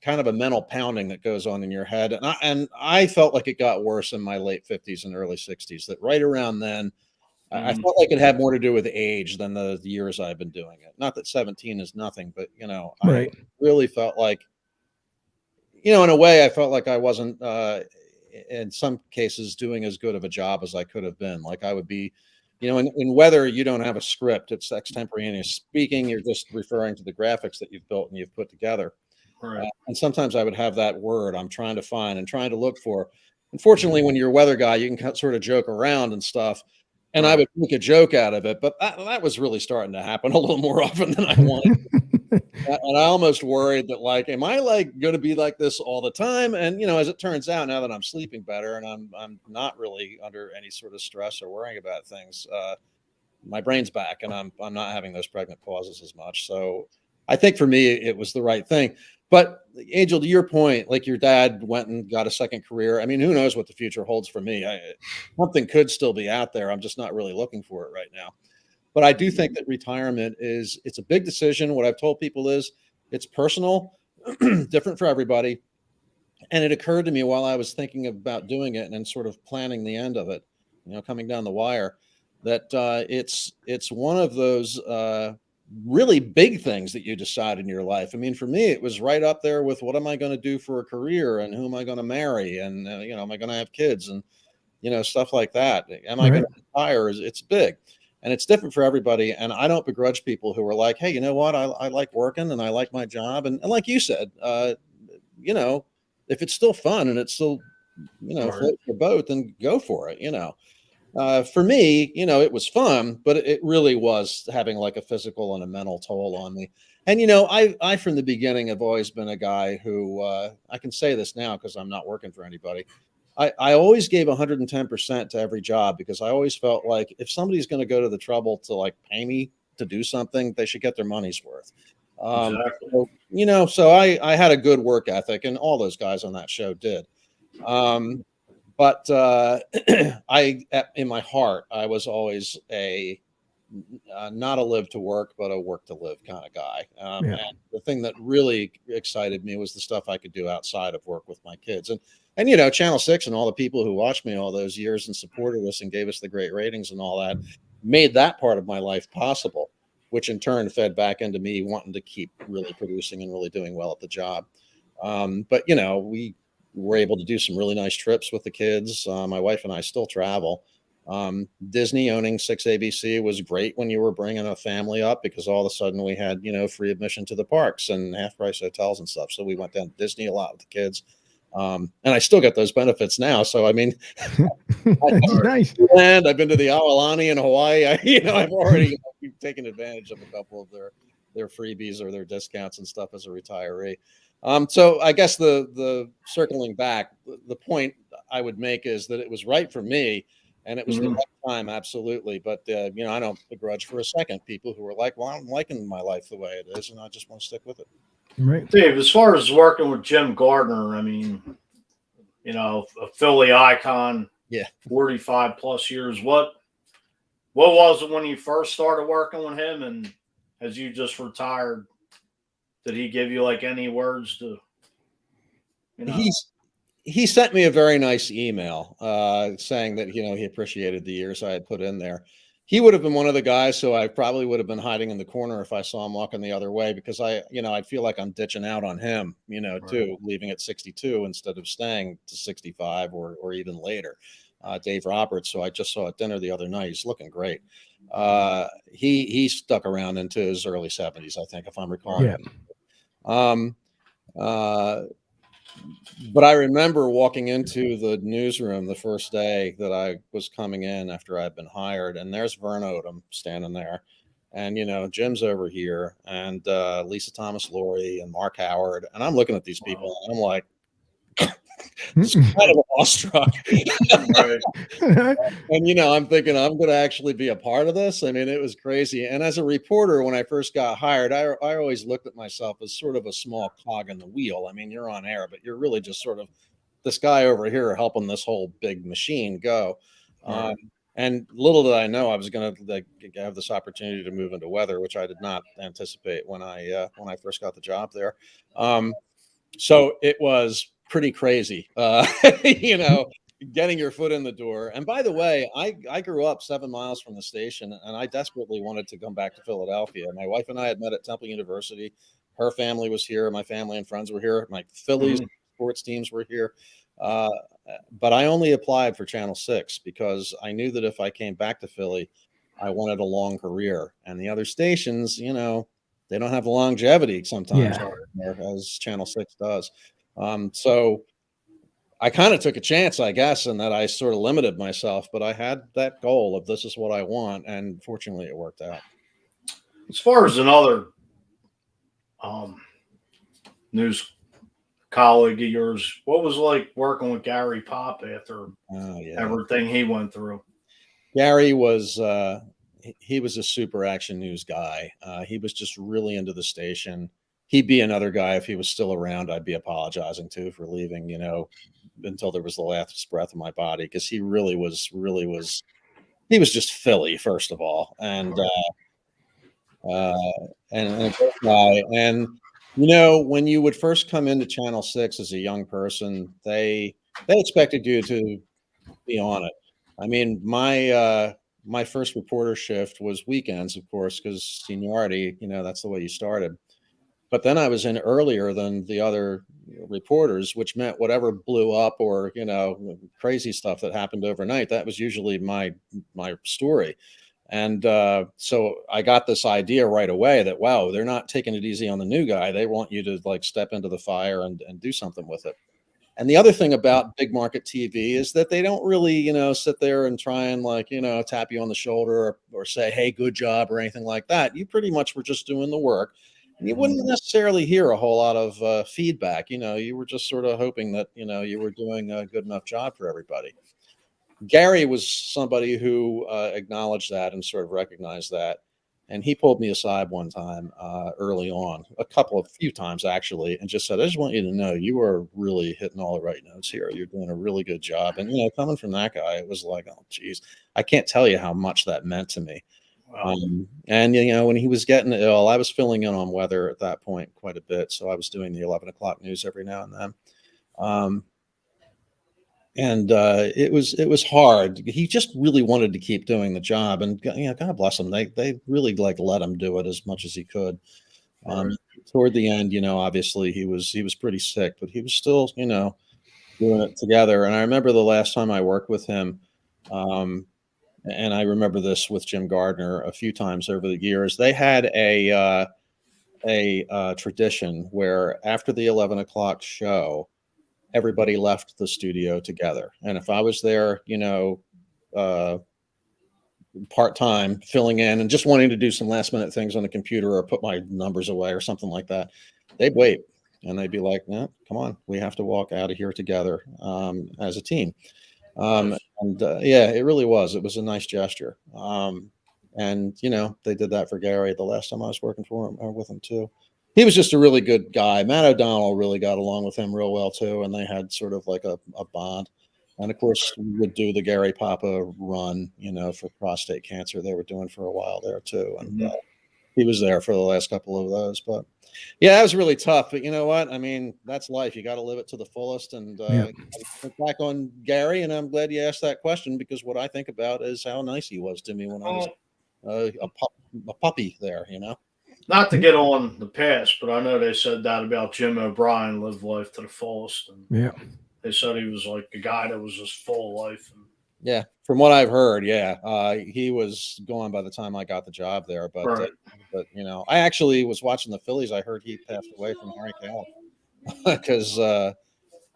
kind of a mental pounding that goes on in your head. And I felt like it got worse in my late 50s and early 60s, that right around then, I felt like it had more to do with age than the years I've been doing it. Not that 17 is nothing, but, you know, I really felt like, you know, in a way, I felt like I wasn't, in some cases, doing as good of a job as I could have been. Like I would be, you know, in weather, you don't have a script. It's extemporaneous speaking. You're just referring to the graphics that you've built and you've put together. Right. And sometimes I would have that word I'm trying to find and trying to look for. Unfortunately, when you're a weather guy, you can sort of joke around and stuff. And I would make a joke out of it, but that was really starting to happen a little more often than I wanted. And I almost worried that, like, am I like going to be like this all the time? And, you know, as it turns out, now that I'm sleeping better and I'm not really under any sort of stress or worrying about things, my brain's back, and I'm not having those pregnant pauses as much. So I think for me, it was the right thing. But Angel, to your point, like your dad went and got a second career. I mean, who knows what the future holds for me? Something could still be out there. I'm just not really looking for it right now. But I do think that retirement it's a big decision. What I've told people is it's personal, different for everybody. And it occurred to me while I was thinking about doing it and sort of planning the end of it, you know, coming down the wire, that it's one of those really big things that you decide in your life. I mean, for me, it was right up there with what am I going to do for a career and who am I going to marry? And, you know, am I going to have kids and, you know, stuff like that. Am I going to retire? It's big and it's different for everybody. And I don't begrudge people who are like, hey, you know what? I like working and I like my job. And like you said, you know, if it's still fun and it's still, Right. floats your boat, then go for it. For me, it was fun, but it really was having like a physical and a mental toll on me. And I from the beginning have always been a guy who I can say this now because I'm not working for anybody. I always gave 110% to every job because I always felt like if somebody's going to go to the trouble to like pay me to do something, they should get their money's worth. Exactly. So I had a good work ethic, and all those guys on that show did. But in my heart, I was always not a live to work, but a work to live kind of guy. Yeah. And the thing that really excited me was the stuff I could do outside of work with my kids. And Channel 6 and all the people who watched me all those years and supported us and gave us the great ratings and all that made that part of my life possible, which in turn fed back into me wanting to keep really producing and really doing well at the job. But we were able to do some really nice trips with the kids. My wife and I still travel. Disney owning 6 ABC was great when you were bringing a family up because all of a sudden we had, free admission to the parks and half price hotels and stuff. So we went down to Disney a lot with the kids. And I still get those benefits now. So, I mean, That's nice. I've been to the Aulani in Hawaii. I've already taken advantage of a couple of their freebies or their discounts and stuff as a retiree. So I guess the circling back, the point I would make is that it was right for me and it was the right time. Absolutely. But, I don't begrudge for a second people who are like, well, I'm liking my life the way it is and I just want to stick with it. Right. Dave, as far as working with Jim Gardner, I mean, a Philly icon, Yeah, 45 plus years. What was it when you first started working with him, and as you just retired, did he give you like any words to, He sent me a very nice email saying that he appreciated the years I had put in there. He would have been one of the guys, so I probably would have been hiding in the corner if I saw him walking the other way because I'd feel like I'm ditching out on him, too, leaving at 62 instead of staying to 65 or even later. Dave Roberts, who I just saw at dinner the other night, he's looking great. He stuck around into his early 70s, I think, if I'm recalling. Yeah. But I remember walking into the newsroom the first day that I was coming in after I'd been hired, and there's Vern Odom standing there, and Jim's over here, and Lisa Thomas Laurie and Mark Howard, and I'm looking at these people, and I'm like, it's kind of awestruck. And I'm thinking I'm going to actually be a part of this. I mean, it was crazy. And as a reporter, when I first got hired, I always looked at myself as sort of a small cog in the wheel. I mean, you're on air, but you're really just sort of this guy over here helping this whole big machine go. And little did I know I was going to have this opportunity to move into weather, which I did not anticipate when I first got the job there. So it was pretty crazy, getting your foot in the door. And by the way, I grew up 7 miles from the station, and I desperately wanted to come back to Philadelphia. My wife and I had met at Temple University. Her family was here. My family and friends were here. My Phillies sports teams were here. But I only applied for Channel 6 because I knew that if I came back to Philly, I wanted a long career. And the other stations, they don't have the longevity sometimes as Channel 6 does. So I kind of took a chance, I guess, in that I sort of limited myself, but I had that goal of this is what I want. And fortunately it worked out. As far as another news colleague of yours, what was it like working with Gary Pop after everything he went through? Gary was he was a super action news guy. He was just really into the station. He'd be another guy if he was still around. I'd be apologizing to for leaving, until there was the last breath of my body, because he really was. He was just Philly, first of all, and a great guy. And when you would first come into Channel 6 as a young person, they expected you to be on it. I mean, my first reporter shift was weekends, of course, because seniority, that's the way you started. But then I was in earlier than the other reporters, which meant whatever blew up or, crazy stuff that happened overnight, that was usually my story. And so I got this idea right away that, wow, they're not taking it easy on the new guy. They want you to step into the fire and do something with it. And the other thing about big market TV is that they don't really, sit there and try and tap you on the shoulder or say, hey, good job or anything like that. You pretty much were just doing the work. And you wouldn't necessarily hear a whole lot of feedback. You were just sort of hoping that, you were doing a good enough job for everybody. Gary was somebody who acknowledged that and sort of recognized that. And he pulled me aside one time early on, a few times actually, and just said, I just want you to know you are really hitting all the right notes here. You're doing a really good job. And, coming from that guy, it was like, oh, geez, I can't tell you how much that meant to me. Wow. And, when he was getting ill, I was filling in on weather at that point quite a bit. So I was doing the 11 o'clock news every now and then. And it was hard. He just really wanted to keep doing the job, and God bless him. They really let him do it as much as he could. Right. Toward the end, obviously he was pretty sick, but he was still doing it together. And I remember the last time I worked with him, and I remember this with Jim Gardner a few times over the years. They had a tradition where after the 11 o'clock show, everybody left the studio together. And if I was there, part-time filling in and just wanting to do some last minute things on the computer or put my numbers away or something like that, they'd wait and they'd be like, no, come on, we have to walk out of here together as a team. It really was. It was a nice gesture. And they did that for Gary the last time I was working for him or with him too. He was just a really good guy. Matt O'Donnell really got along with him real well too, and they had sort of like a bond. And of course, we would do the Gary Papa run, for prostate cancer. They were doing for a while there too, and he was there for the last couple of those. But yeah, that was really tough. But you know what? I mean, that's life. You got to live it to the fullest. And I look back on Gary, and I'm glad you asked that question because what I think about is how nice he was to me when I was a puppy there. Not to get on the past, but I know they said that about Jim O'Brien, lived life to the fullest. And they said he was like a guy that was just full of life. Yeah, from what I've heard, he was gone by the time I got the job there. But Right. I actually was watching the Phillies. I heard he passed away from Harry Cal because I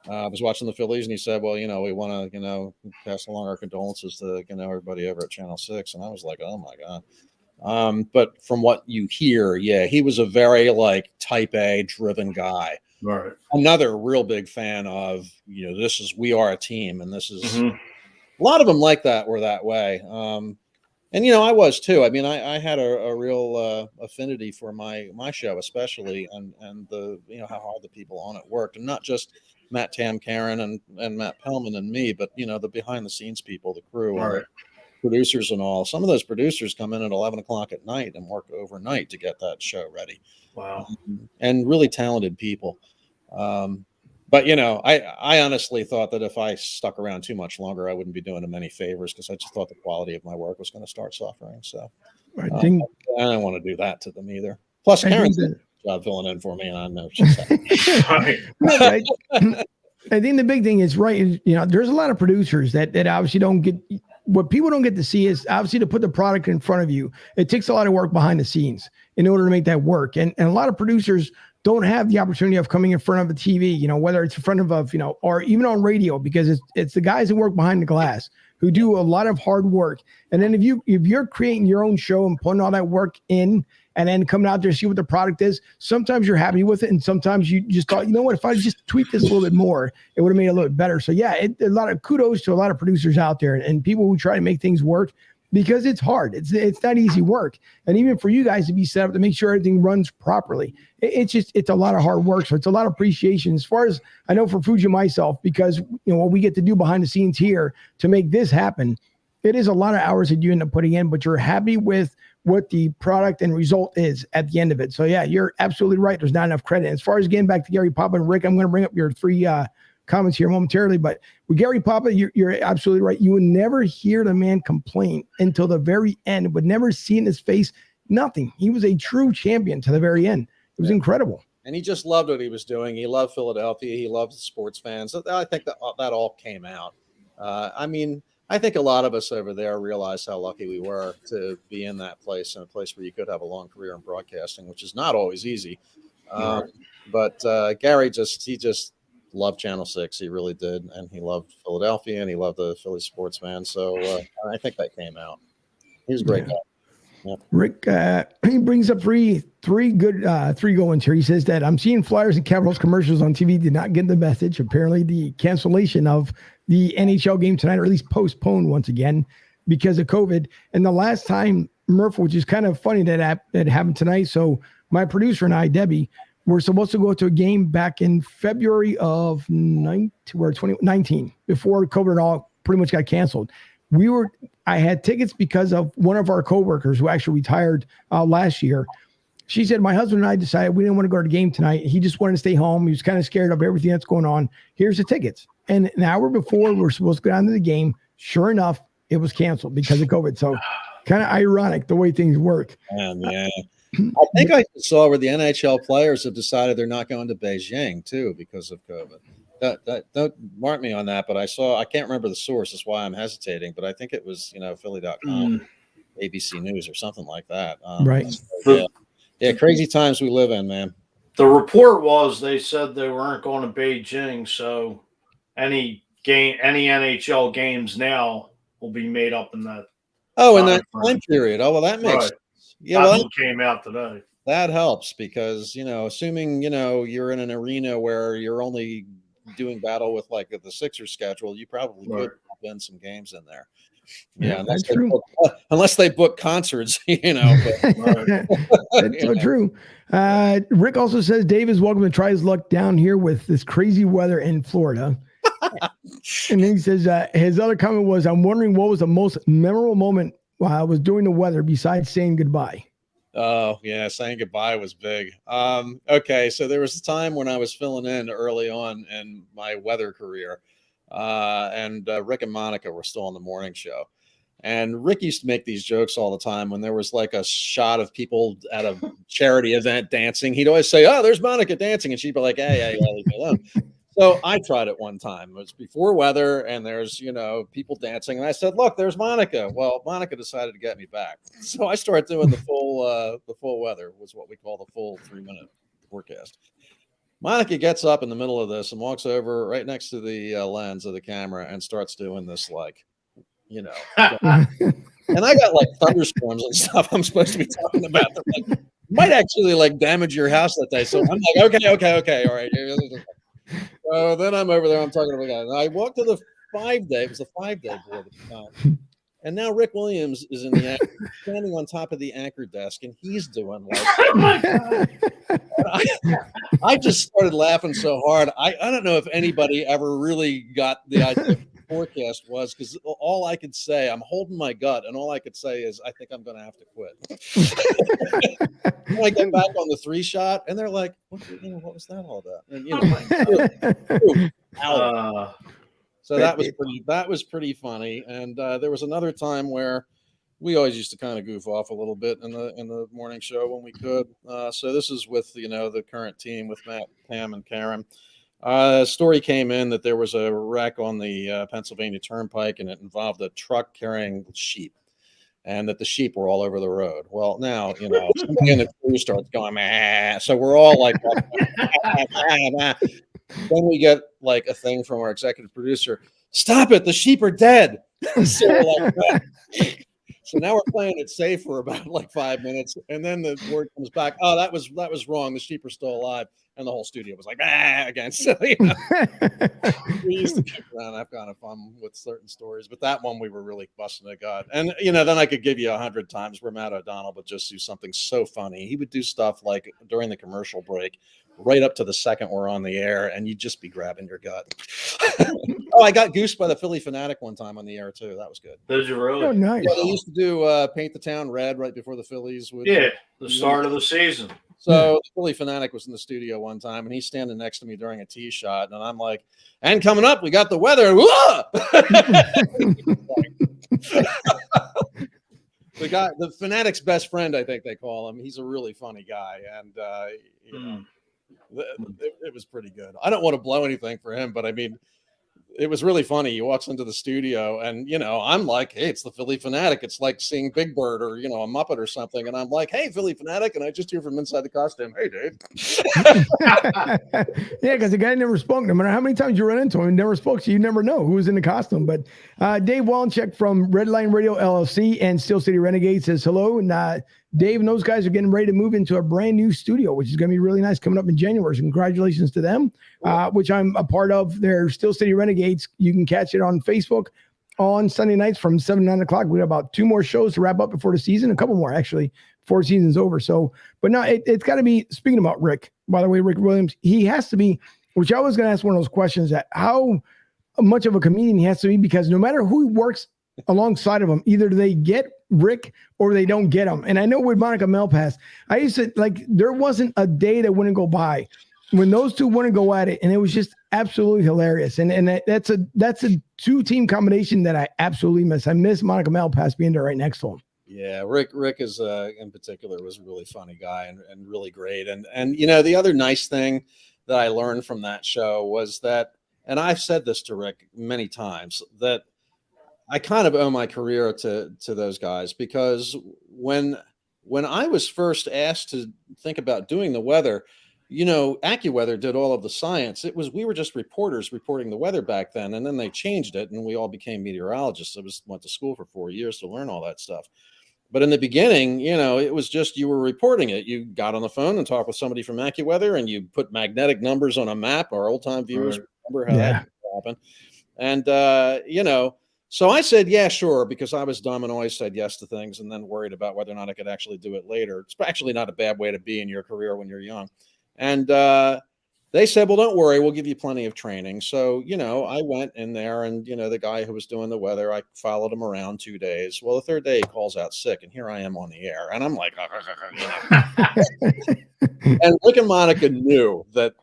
was watching the Phillies, and he said, "Well, we want to, pass along our condolences to everybody over at Channel 6." And I was like, "Oh my God." But from what you hear, he was a very type A driven guy. Right. Another real big fan of, we are a team. And this is a lot of them like that were that way. And, I was too. I mean, I had a real affinity for my show, especially and the, how hard the people on it worked, and not just Matt Tamcaron and Matt Pellman and me, but, the behind the scenes people, the crew. Right. And the producers and all. Some of those producers come in at 11 o'clock at night and work overnight to get that show ready. Wow. And really talented people. But I honestly thought that if I stuck around too much longer, I wouldn't be doing them any favors because I just thought the quality of my work was going to start suffering. So I don't want to do that to them either. Plus, Karen's job filling in for me, and I know she's right. I think the big thing is there's a lot of producers that obviously don't get. What people don't get to see is obviously to put the product in front of you. It takes a lot of work behind the scenes in order to make that work. And a lot of producers don't have the opportunity of coming in front of a TV, whether it's in front of, or even on radio, because it's the guys that work behind the glass who do a lot of hard work. And then if you're creating your own show and putting all that work in and then coming out there to see what the product is, sometimes you're happy with it. And sometimes you just thought, if I just tweak this a little bit more, it would have made it a little bit better. So a lot of kudos to a lot of producers out there and people who try to make things work because it's hard. It's not easy work. And even for you guys to be set up to make sure everything runs properly, it's a lot of hard work. So it's a lot of appreciation as far as I know for Fuji myself, because what we get to do behind the scenes here to make this happen, it is a lot of hours that you end up putting in, but you're happy with what the product and result is at the end of it. So you're absolutely right. There's not enough credit. As far as getting back to Gary Papa and Rick, I'm going to bring up your three comments here momentarily, but with Gary Papa, you're absolutely right. You would never hear the man complain until the very end, would never see in his face, nothing. He was a true champion to the very end. It was incredible. And he just loved what he was doing. He loved Philadelphia. He loved the sports fans. I think that all came out. I think a lot of us over there realized how lucky we were to be in that place, in a place where you could have a long career in broadcasting, which is not always easy. But Gary loved Channel 6. He really did. And he loved Philadelphia and he loved the Philly sports, man. So I think that came out. He was a great guy. Yep. Rick, he brings up three good three good ones here. He says that I'm seeing Flyers and Capitals commercials on TV did not get the message. Apparently, the cancellation of the NHL game tonight, or at least postponed once again because of COVID. And the last time, Murph, which is kind of funny that happened tonight. So my producer and I, Debbie, were supposed to go to a game back in February of 2019 before COVID all pretty much got canceled. I had tickets because of one of our coworkers who actually retired last year. She said, my husband and I decided we didn't want to go to the game tonight. He just wanted to stay home. He was kind of scared of everything that's going on. Here's the tickets. And an hour before we were supposed to go down to the game, sure enough, it was canceled because of COVID. So kind of ironic the way things work. Yeah. I think I saw where the NHL players have decided they're not going to Beijing too because of COVID. Don't mark me on that, but I can't remember the source. That's why I'm hesitating, but I think it was, Philly.com, ABC News or something like that. Right. Yeah. Crazy times we live in, man. The report was they said they weren't going to Beijing. So any NHL games now will be made up in that. In that time period. Oh, well, that makes sense. Yeah, that came out today. That helps because, assuming, you're in an arena where you're only doing battle with like the Sixers schedule, you probably could pop in some games in there. Yeah, that's true. Unless they book concerts, But, that's so true. Rick also says Dave is welcome to try his luck down here with this crazy weather in Florida. And then he says his other comment was, I'm wondering what was the most memorable moment while I was doing the weather besides saying goodbye. Oh, yeah, saying goodbye was big. Okay, so there was a time when I was filling in early on in my weather career, and Rick and Monica were still on the morning show. And Rick used to make these jokes all the time when there was like a shot of people at a charity event dancing. He'd always say, oh, there's Monica dancing. And she'd be like, hey, leave me alone. So I tried it one time. It was before weather, and there's, people dancing. And I said, look, there's Monica. Well, Monica decided to get me back. So I started doing the full weather, was what we call the full 3-minute forecast. Monica gets up in the middle of this and walks over right next to the lens of the camera and starts doing this, like, and I got like thunderstorms and stuff I'm supposed to be talking about that like, might actually like damage your house that day. So I'm like, okay, all right. So then I'm over there. I'm talking to the guy. And I walked to the 5-day. It was a 5-day board at the time. And now Rick Williams is in the anchor, standing on top of the anchor desk, and he's doing like. Oh my God. I just started laughing so hard. I don't know if anybody ever really got the idea of what the forecast was, because all I could say, I'm holding my gut, and all I could say is, I think I'm going to have to quit. I get back on the 3-shot, and they're like, what was that all about? And so that was pretty funny. And there was another time where we always used to kind of goof off a little bit in the morning show when we could. So this is with the current team with Matt, Pam, and Karen. A story came in that there was a wreck on the Pennsylvania Turnpike, and it involved a truck carrying sheep, and that the sheep were all over the road. Well, now, somebody in the crew starts going, ah. So we're all like, then we get like a thing from our executive producer, stop it, the sheep are dead. So we're like, so now we're playing it safe for about like 5 minutes, and then the word comes back, oh, that was wrong, the sheep are still alive. And the whole studio was like, again. So, we used to kick around that kind of fun with certain stories. But that one, we were really busting a gut. And, then I could give you 100 times where Matt O'Donnell would just do something so funny. He would do stuff like during the commercial break, right up to the second we're on the air, and you'd just be grabbing your gut. Oh, I got goosed by the Philly Fanatic one time on the air, too. That was good. Did you really? Oh, nice. Yeah, they used to do Paint the Town Red right before the Phillies would. Yeah, the start of the season. So the Philly Fanatic was in the studio one time, and he's standing next to me during a tee shot, and I'm like, and coming up, we got the weather. The Fanatic's best friend, I think they call him. He's a really funny guy, and it was pretty good. I don't want to blow anything for him, but I mean, it was really funny. He walks into the studio and, I'm like, hey, it's the Philly Fanatic. It's like seeing Big Bird or, a Muppet or something. And I'm like, hey, Philly Fanatic. And I just hear from inside the costume, hey, Dave. Yeah, because the guy never spoke. No matter how many times you run into him, he never spoke. So you never know who was in the costume. But Dave Wallencheck from Red Line Radio LLC and Steel City Renegades says hello. And Dave and those guys are getting ready to move into a brand new studio, which is going to be really nice coming up in January. So congratulations to them, which I'm a part of. Their Steel City Renegades. You can catch it on Facebook on Sunday nights from 7 to 9 o'clock. We have about 2 more shows to wrap up before the season, a couple more actually, before the season's over. So, but no, it's got to be, speaking about Rick, by the way, Rick Williams, he has to be, which I was going to ask one of those questions, that how much of a comedian he has to be, because no matter who works alongside of him, either they get Rick or they don't get him. And I know with Monica Malpass, I used to, like, there wasn't a day that wouldn't go by when those two wouldn't go at it, and it was just absolutely hilarious. And that's a 2-team combination that I absolutely miss. I miss Monica Malpass being there right next to him. Yeah, Rick is in particular was a really funny guy and really great. And the other nice thing that I learned from that show was that, and I've said this to Rick many times, that I kind of owe my career to those guys, because when I was first asked to think about doing the weather, AccuWeather did all of the science. We were just reporters reporting the weather back then, and then they changed it and we all became meteorologists. I went to school for 4 years to learn all that stuff. But in the beginning, it was just, you were reporting it. You got on the phone and talked with somebody from AccuWeather, and you put magnetic numbers on a map. Our old time viewers remember how that happened. And, so I said, yeah, sure, because I was dumb and always said yes to things and then worried about whether or not I could actually do it later. It's actually not a bad way to be in your career when you're young. And they said, well, don't worry, we'll give you plenty of training. So, I went in there, and, the guy who was doing the weather, I followed him around 2 days. Well, the 3rd day he calls out sick, and here I am on the air. And I'm like, and Rick and Monica knew that,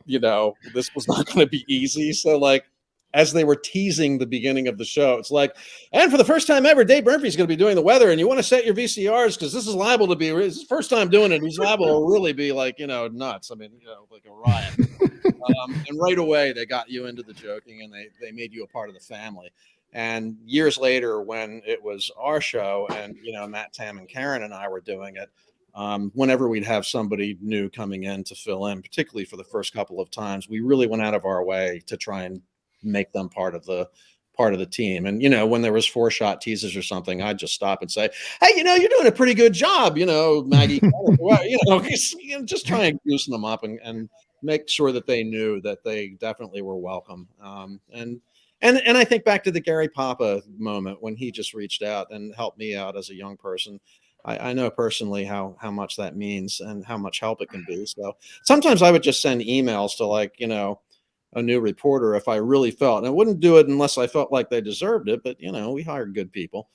this was not going to be easy. So, like, as they were teasing the beginning of the show, it's like, and for the first time ever, Dave Murphy's going to be doing the weather, and you want to set your VCRs because this is liable to be his first time doing it. He's liable to really be like, nuts. I mean, like a riot. And right away, they got you into the joking, and they made you a part of the family. And years later, when it was our show, and Matt, Tam, and Karen and I were doing it, whenever we'd have somebody new coming in to fill in, particularly for the first couple of times, we really went out of our way to try and make them part of the team. And when there was 4-shot teasers or something, I'd just stop and say, hey, you're doing a pretty good job, Maggie. Just try and loosen them up and make sure that they knew that they definitely were welcome. And I think back to the Gary Papa moment when he just reached out and helped me out as a young person. I know personally how much that means and how much help it can be. So sometimes I would just send emails to, like, a new reporter if I really felt, and I wouldn't do it unless I felt like they deserved it. But, we hired good people.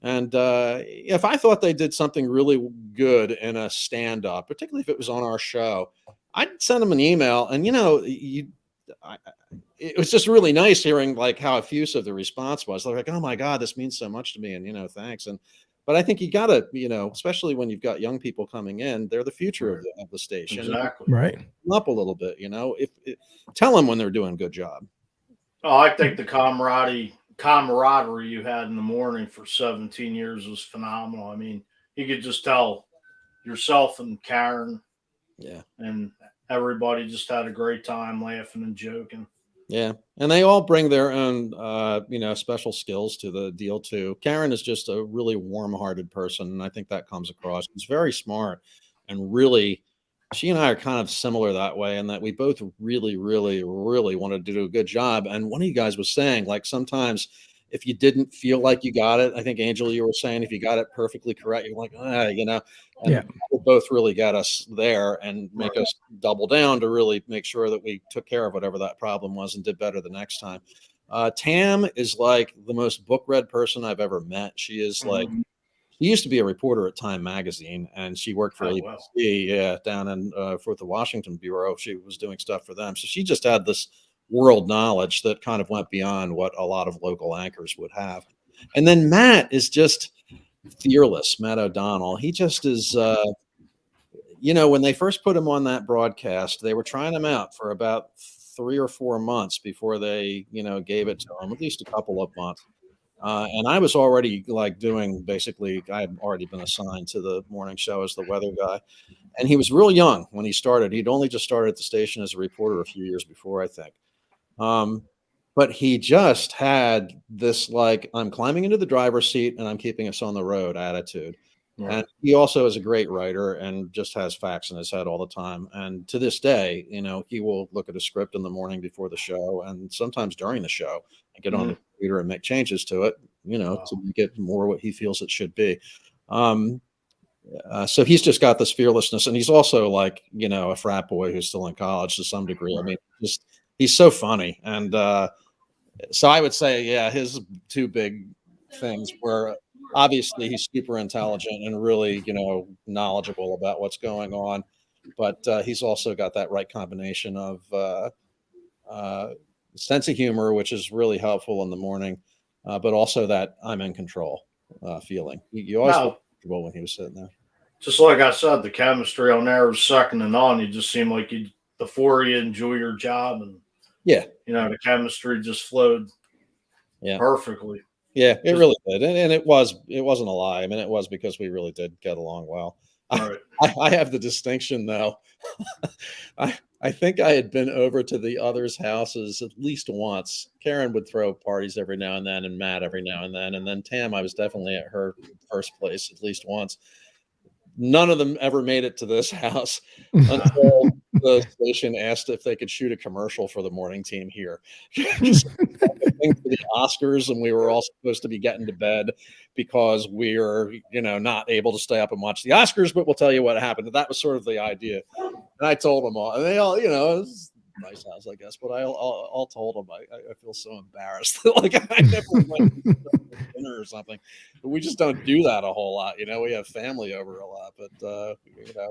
And if I thought they did something really good in a stand-up, particularly if it was on our show, I'd send them an email. And, it was just really nice hearing, like, how effusive the response was. They're like, oh my God, this means so much to me. And, thanks. But I think you got to, especially when you've got young people coming in, they're the future of the station. Exactly. Right. Up a little bit, tell them when they're doing a good job. Oh, I think the camaraderie you had in the morning for 17 years was phenomenal. I mean, you could just tell yourself and Karen, and everybody just had a great time laughing and joking. Yeah. And they all bring their own, special skills to the deal too. Karen is just a really warm-hearted person, and I think that comes across. She's very smart, and really, she and I are kind of similar that way, in that we both really, really, really wanted to do a good job. And one of you guys was saying, like, sometimes if you didn't feel like you got it, I think, Angel, you were saying, if you got it perfectly correct, you're like, and both really got us there and make us double down to really make sure that we took care of whatever that problem was and did better the next time. Tam is like the most book read person I've ever met. She is like, she used to be a reporter at Time Magazine, and she worked for ABC, down in for the Washington bureau. She was doing stuff for them. So she just had this world knowledge that kind of went beyond what a lot of local anchors would have. And then Matt is just fearless. Matt O'Donnell. He just is, when they first put him on that broadcast, they were trying him out for about 3 or 4 months before they, gave it to him, at least a couple of months. And I was already like doing basically, I had already been assigned to the morning show as the weather guy. And he was real young when he started. He'd only just started at the station as a reporter a few years before, I think. But he just had this like, I'm climbing into the driver's seat and I'm keeping us on the road attitude. Right. And he also is a great writer and just has facts in his head all the time. And to this day, he will look at a script in the morning before the show and sometimes during the show and get on the computer and make changes to it, to make it more what he feels it should be. So he's just got this fearlessness, and he's also like, a frat boy who's still in college to some degree. I mean, he's so funny. And so I would say, yeah, his two big things were obviously he's super intelligent and really, knowledgeable about what's going on. But he's also got that right combination of sense of humor, which is really helpful in the morning, but also that I'm in control feeling. You always felt comfortable when he was sitting there. Just like I said, the chemistry on there was second to none. You just seemed like before you enjoy your job, and the chemistry just flowed perfectly. Yeah, it really did, and it wasn't a lie. I mean, it was because we really did get along well. Right. I have the distinction though. I think I had been over to the others' houses at least once. Karen would throw parties every now and then, and Matt every now and then Tam, I was definitely at her first place at least once. None of them ever made it to this house until the station asked if they could shoot a commercial for the morning team here. For the Oscars, and we were all supposed to be getting to bed because we were, not able to stay up and watch the Oscars, but we'll tell you what happened. That was sort of the idea. And I told them all, and they all, it was a nice house, I guess, but I all told them I feel so embarrassed. Like I never went to dinner or something. But we just don't do that a whole lot. We have family over a lot, but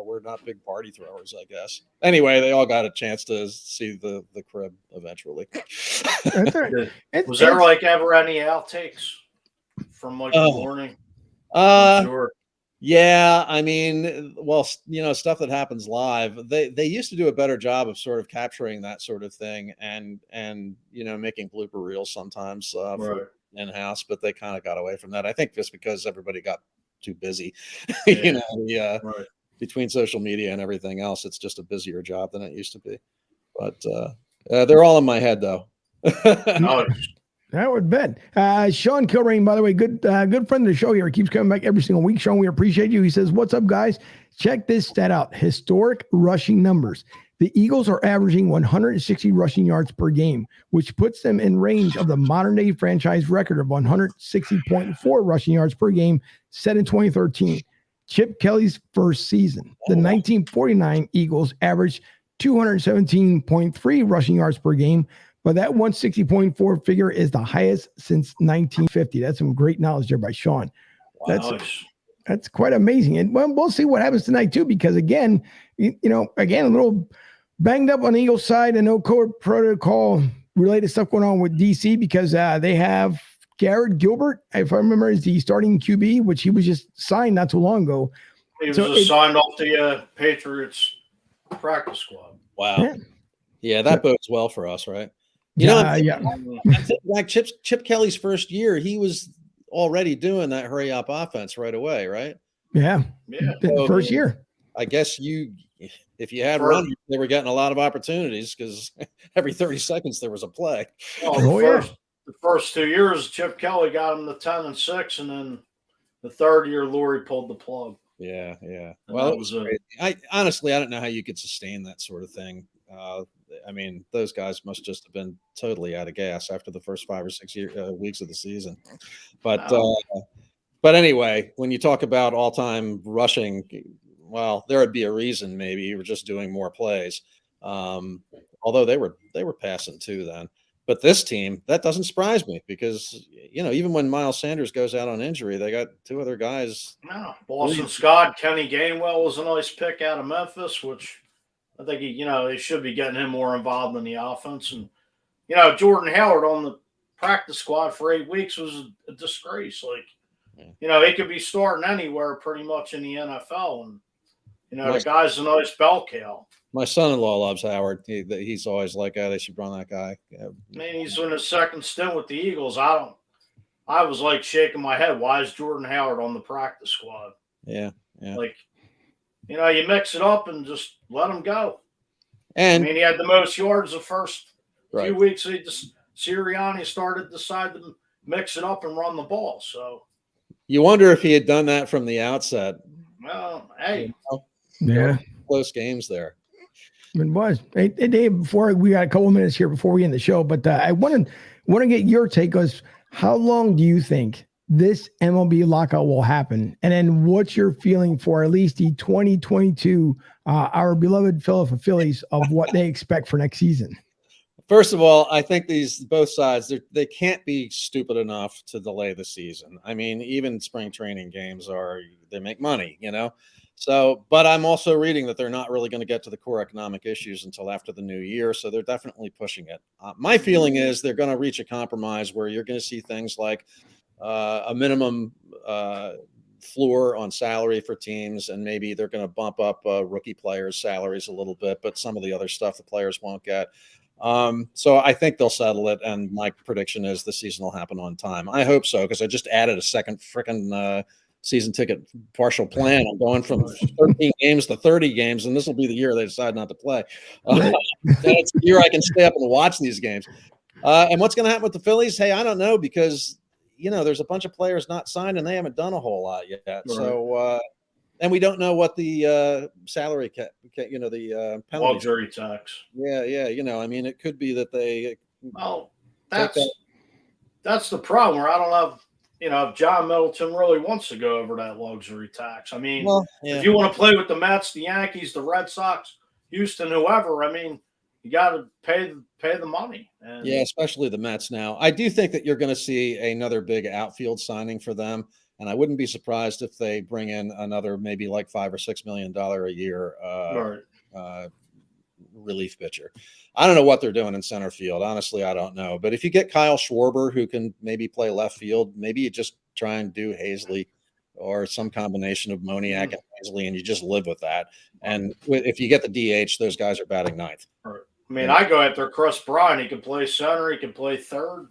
we're not big party throwers, I guess. Anyway, they all got a chance to see the crib eventually. Was there like ever any outtakes from like the morning? Sure. Yeah, I mean, well, stuff that happens live. They used to do a better job of sort of capturing that sort of thing and making blooper reels sometimes for in-house, but they kind of got away from that. I think just because everybody got too busy. Between social media and everything else, it's just a busier job than it used to be. But they're all in my head though. I would bet. Sean Kilrain, by the way, good friend of the show here. He keeps coming back every single week. Sean, we appreciate you. He says, "What's up, guys? Check this stat out. Historic rushing numbers. The Eagles are averaging 160 rushing yards per game, which puts them in range of the modern-day franchise record of 160.4 rushing yards per game set in 2013, Chip Kelly's first season. The 1949 Eagles averaged 217.3 rushing yards per game, but that 160.4 figure is the highest since 1950. That's some great knowledge there by Sean. Wow. That's quite amazing. And we'll see what happens tonight too, because again, a little banged up on the Eagles side and no code protocol related stuff going on with DC because they have Garrett Gilbert, if I remember, is the starting QB, which he was just signed not too long ago. He was just signed off the Patriots practice squad. Wow. Yeah, that bodes well for us, right? Like Chip Kelly's first year, he was already doing that hurry up offense right away, right? Yeah. So, first year. I guess if you had runners, they were getting a lot of opportunities because every 30 seconds there was a play. The first 2 years, Chip Kelly got him to 10-6, and then the third year, Lurie pulled the plug. Yeah. Well, it was crazy. I don't know how you could sustain that sort of thing. I mean, those guys must just have been totally out of gas after the first 5 or 6 weeks of the season. But anyway, when you talk about all-time rushing, well, there would be a reason. Maybe you were just doing more plays. Although they were passing too then. But this team, that doesn't surprise me because, even when Miles Sanders goes out on injury, they got two other guys. No, Boston Scott, Kenny Gainwell was a nice pick out of Memphis, which I think they should be getting him more involved in the offense. And, Jordan Howard on the practice squad for 8 weeks was a disgrace. Like, he could be starting anywhere pretty much in the NFL. And, the guy's a nice bell cow. My son-in-law loves Howard. He's always like, "Oh, they should run that guy." Yeah. I mean, he's in his second stint with the Eagles. I was like shaking my head. Why is Jordan Howard on the practice squad? Yeah. Like, you mix it up and just let him go. And I mean, he had the most yards the first right. few weeks. Sirianni decided to mix it up and run the ball. So you wonder if he had done that from the outset. Well, hey, yeah, close games there. It was. Hey, Dave, before we got a couple of minutes here before we end the show, but I want to get your take, because how long do you think this MLB lockout will happen? And then what's your feeling for at least the 2022, our beloved Philadelphia Phillies, of what they expect for next season? First of all, I think both sides, they can't be stupid enough to delay the season. I mean, even spring training games they make money, So, but I'm also reading that they're not really going to get to the core economic issues until after the new year. So they're definitely pushing it. My feeling is they're going to reach a compromise where you're going to see things like a minimum floor on salary for teams, and maybe they're going to bump up rookie players' salaries a little bit, but some of the other stuff the players won't get. So I think they'll settle it, and my prediction is the season will happen on time. I hope so, because I just added a second freaking season ticket partial plan. I'm going from 13 games to 30 games, and this will be the year they decide not to play. It's the year I can stay up and watch these games. And what's going to happen with the Phillies? Hey, I don't know, because there's a bunch of players not signed, and they haven't done a whole lot yet. Right. So, and we don't know what the salary cap, the penalty luxury tax. Yeah. I mean, it could be that they. Well, that's the problem. Where I don't know if John Middleton really wants to go over that luxury tax. I mean, if you want to play with the Mets, the Yankees, the Red Sox, Houston, whoever, I mean, you got to pay the money. And especially the Mets now. I do think that you're going to see another big outfield signing for them, and I wouldn't be surprised if they bring in another maybe like $5 or $6 million a year relief pitcher. I don't know what they're doing in center field. Honestly, I don't know. But if you get Kyle Schwarber, who can maybe play left field, maybe you just try and do Hazley or some combination of Moniak and Hazley, and you just live with that. And if you get the DH, those guys are batting ninth. I mean, I go after Chris Bryant. He can play center. He can play third.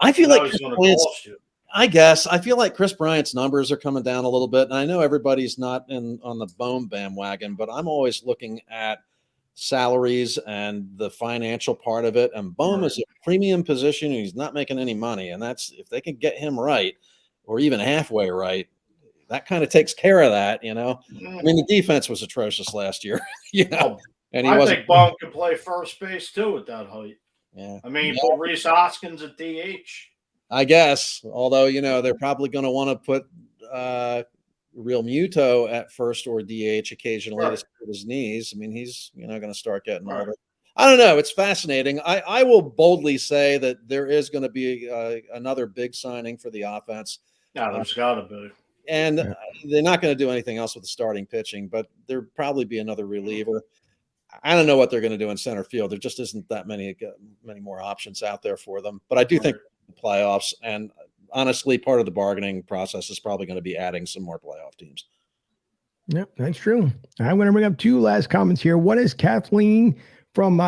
I feel like he's going to cost you. I guess I feel like Chris Bryant's numbers are coming down a little bit, and I know everybody's not on the Bohm bandwagon, but I'm always looking at salaries and the financial part of it. And Bohm is a premium position, and he's not making any money. And that's, if they can get him right, or even halfway right, that kind of takes care of that. I mean, the defense was atrocious last year. And I think Bohm can play first base too at that height. Yeah, I mean, put Reese Hoskins at DH. I guess, although they're probably going to want to put Real Muto at first or DH occasionally to support his knees. I mean, he's going to start getting older. I don't know. It's fascinating. I will boldly say that there is going to be another big signing for the offense. Yeah, there's got to be. And they're not going to do anything else with the starting pitching, but there'll probably be another reliever. I don't know what they're going to do in center field. There just isn't that many more options out there for them. But I do think the playoffs, and honestly, part of the bargaining process is probably going to be adding some more playoff teams. Yep, that's true. I'm going to bring up two last comments here. One is Kathleen from,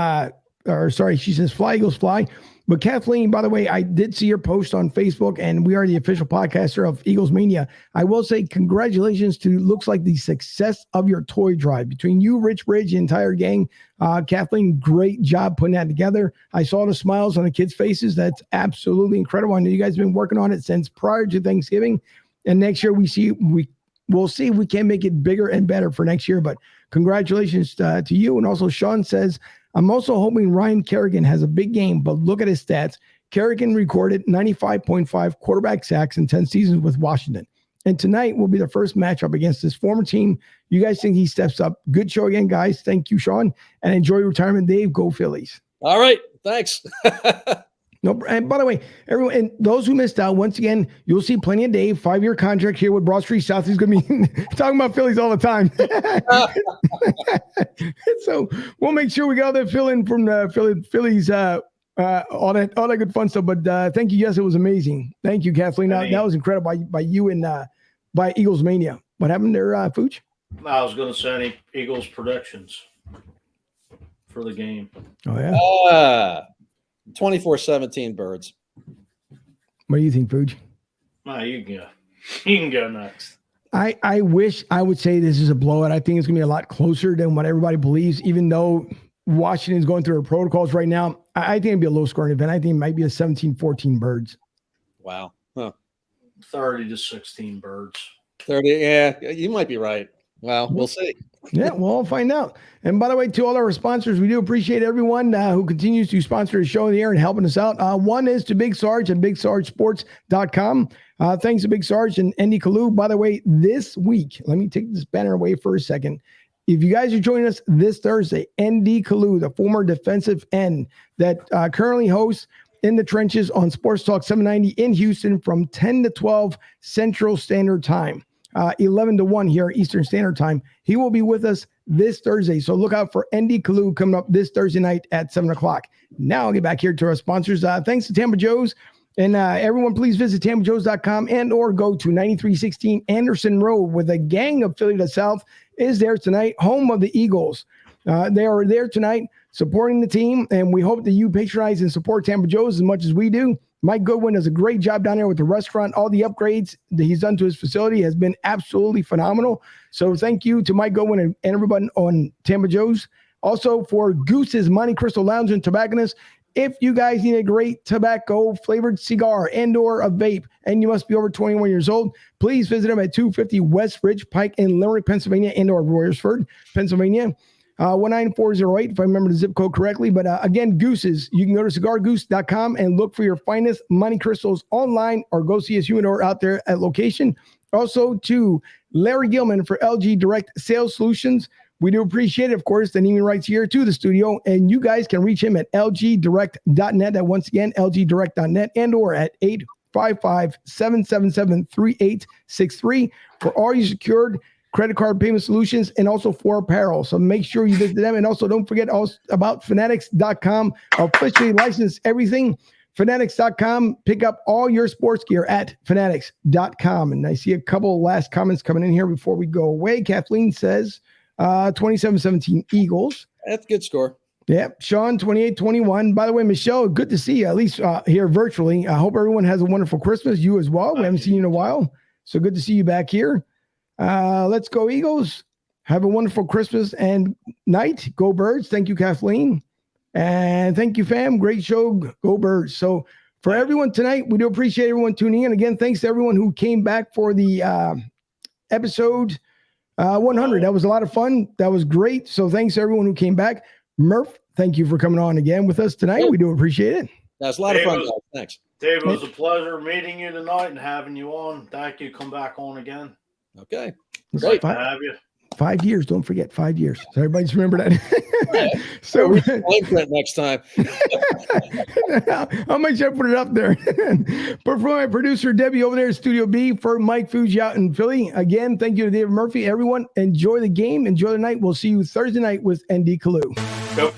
she says, Fly Eagles Fly. But Kathleen, by the way, I did see your post on Facebook, and we are the official podcaster of Eagles Mania. I will say congratulations to, looks like, the success of your toy drive. Between you, Rich Bridge, the entire gang, Kathleen, great job putting that together. I saw the smiles on the kids' faces. That's absolutely incredible. I know you guys have been working on it since prior to Thanksgiving. And next year we'll see if we can make it bigger and better for next year. But congratulations to you. And also Sean says, I'm also hoping Ryan Kerrigan has a big game, but look at his stats. Kerrigan recorded 95.5 quarterback sacks in 10 seasons with Washington. And tonight will be the first matchup against his former team. You guys think he steps up? Good show again, guys. Thank you, Sean. And enjoy retirement, Dave. Go Phillies. All right. Thanks. No, and by the way, everyone, and those who missed out, once again, you'll see plenty of Dave, 5-year contract here with Broad Street South. He's going to be talking about Phillies all the time. So we'll make sure we got that fill in from the Phillies, all that good fun stuff. But thank you. Yes, it was amazing. Thank you, Kathleen. That was incredible by you and by Eagles Mania. What happened there, Fooch? I was going to say any Eagles predictions. for the game. Oh, yeah. 24-17 Birds. What do you think, Fuji? No, you can go. You can go next. I wish I would say this is a blowout. I think it's going to be a lot closer than what everybody believes, even though Washington's going through their protocols right now. I think it'd be a low-scoring event. I think it might be a 17-14 Birds. Wow. Huh. 30-16 Birds. 30, yeah, you might be right. Well, we'll see. Yeah, we'll all find out. And by the way, to all our sponsors, we do appreciate everyone who continues to sponsor the show in the air and helping us out. One is to Big Sarge at BigSargeSports.com. Thanks to Big Sarge and Andy Kalu. By the way, this week, let me take this banner away for a second. If you guys are joining us this Thursday, Andy Kalu, the former defensive end that currently hosts In the Trenches on Sports Talk 790 in Houston from 10 to 12 Central Standard Time. 11 to 1 here Eastern Standard Time. He will be with us this Thursday. So look out for Andy Kalu coming up this Thursday night at 7 o'clock. Now I'll get back here to our sponsors. Thanks to Tampa Joe's. And everyone, please visit TampaJoes.com and or go to 9316 Anderson Road, where the gang of Philly to South is there tonight, home of the Eagles. They are there tonight supporting the team, and we hope that you patronize and support Tampa Joe's as much as we do. Mike Goodwin does a great job down there with the restaurant. All the upgrades that he's done to his facility has been absolutely phenomenal. So thank you to Mike Goodwin and everybody on Tampa Joe's. Also for Goose's Monte Cristo Lounge and Tobacconist. If you guys need a great tobacco-flavored cigar and or a vape, and you must be over 21 years old, please visit them at 250 West Ridge Pike in Limerick, Pennsylvania, and or Royersford, Pennsylvania. 19408, if I remember the zip code correctly. But again, Goose's, you can go to cigargoose.com and look for your finest Monte Cristos online, or go see his humidor out there at location. Also to Larry Gilman for LG Direct Sales Solutions. We do appreciate it, of course, that he writes here to the studio, and you guys can reach him at lgdirect.net. That once again, lgdirect.net, and or at 855-777-3863 for all your secured credit card payment solutions, and also for apparel. So make sure you visit them. And also don't forget also about fanatics.com, officially licensed everything. Fanatics.com, pick up all your sports gear at fanatics.com. And I see a couple last comments coming in here before we go away. Kathleen says 27-17 Eagles. That's a good score. Yeah. Sean, 28-21. By the way, Michelle, good to see you, at least here virtually. I hope everyone has a wonderful Christmas. You as well. We haven't seen you in a while. So good to see you back here. Let's go Eagles. Have a wonderful Christmas and night. Go Birds. Thank you, Kathleen. And thank you, fam. Great show. Go Birds. So for everyone tonight, we do appreciate everyone tuning in. Again, thanks to everyone who came back for the episode 100. That was a lot of fun. That was great. So thanks to everyone who came back. Murph, thank you for coming on again with us tonight. We do appreciate it. That's a lot of fun, guys. Thanks. Dave, it was a pleasure meeting you tonight and having you on. Thank you. Come back on again. Okay. Great to have you. 5 years. Don't forget 5 years. So everybody's remember that. So we print next time. I'll make sure I put it up there. But for my producer, Debbie, over there at Studio B, for Mike Fuji out in Philly, again, thank you to David Murphy. Everyone, enjoy the game. Enjoy the night. We'll see you Thursday night with ND Kalu. Go.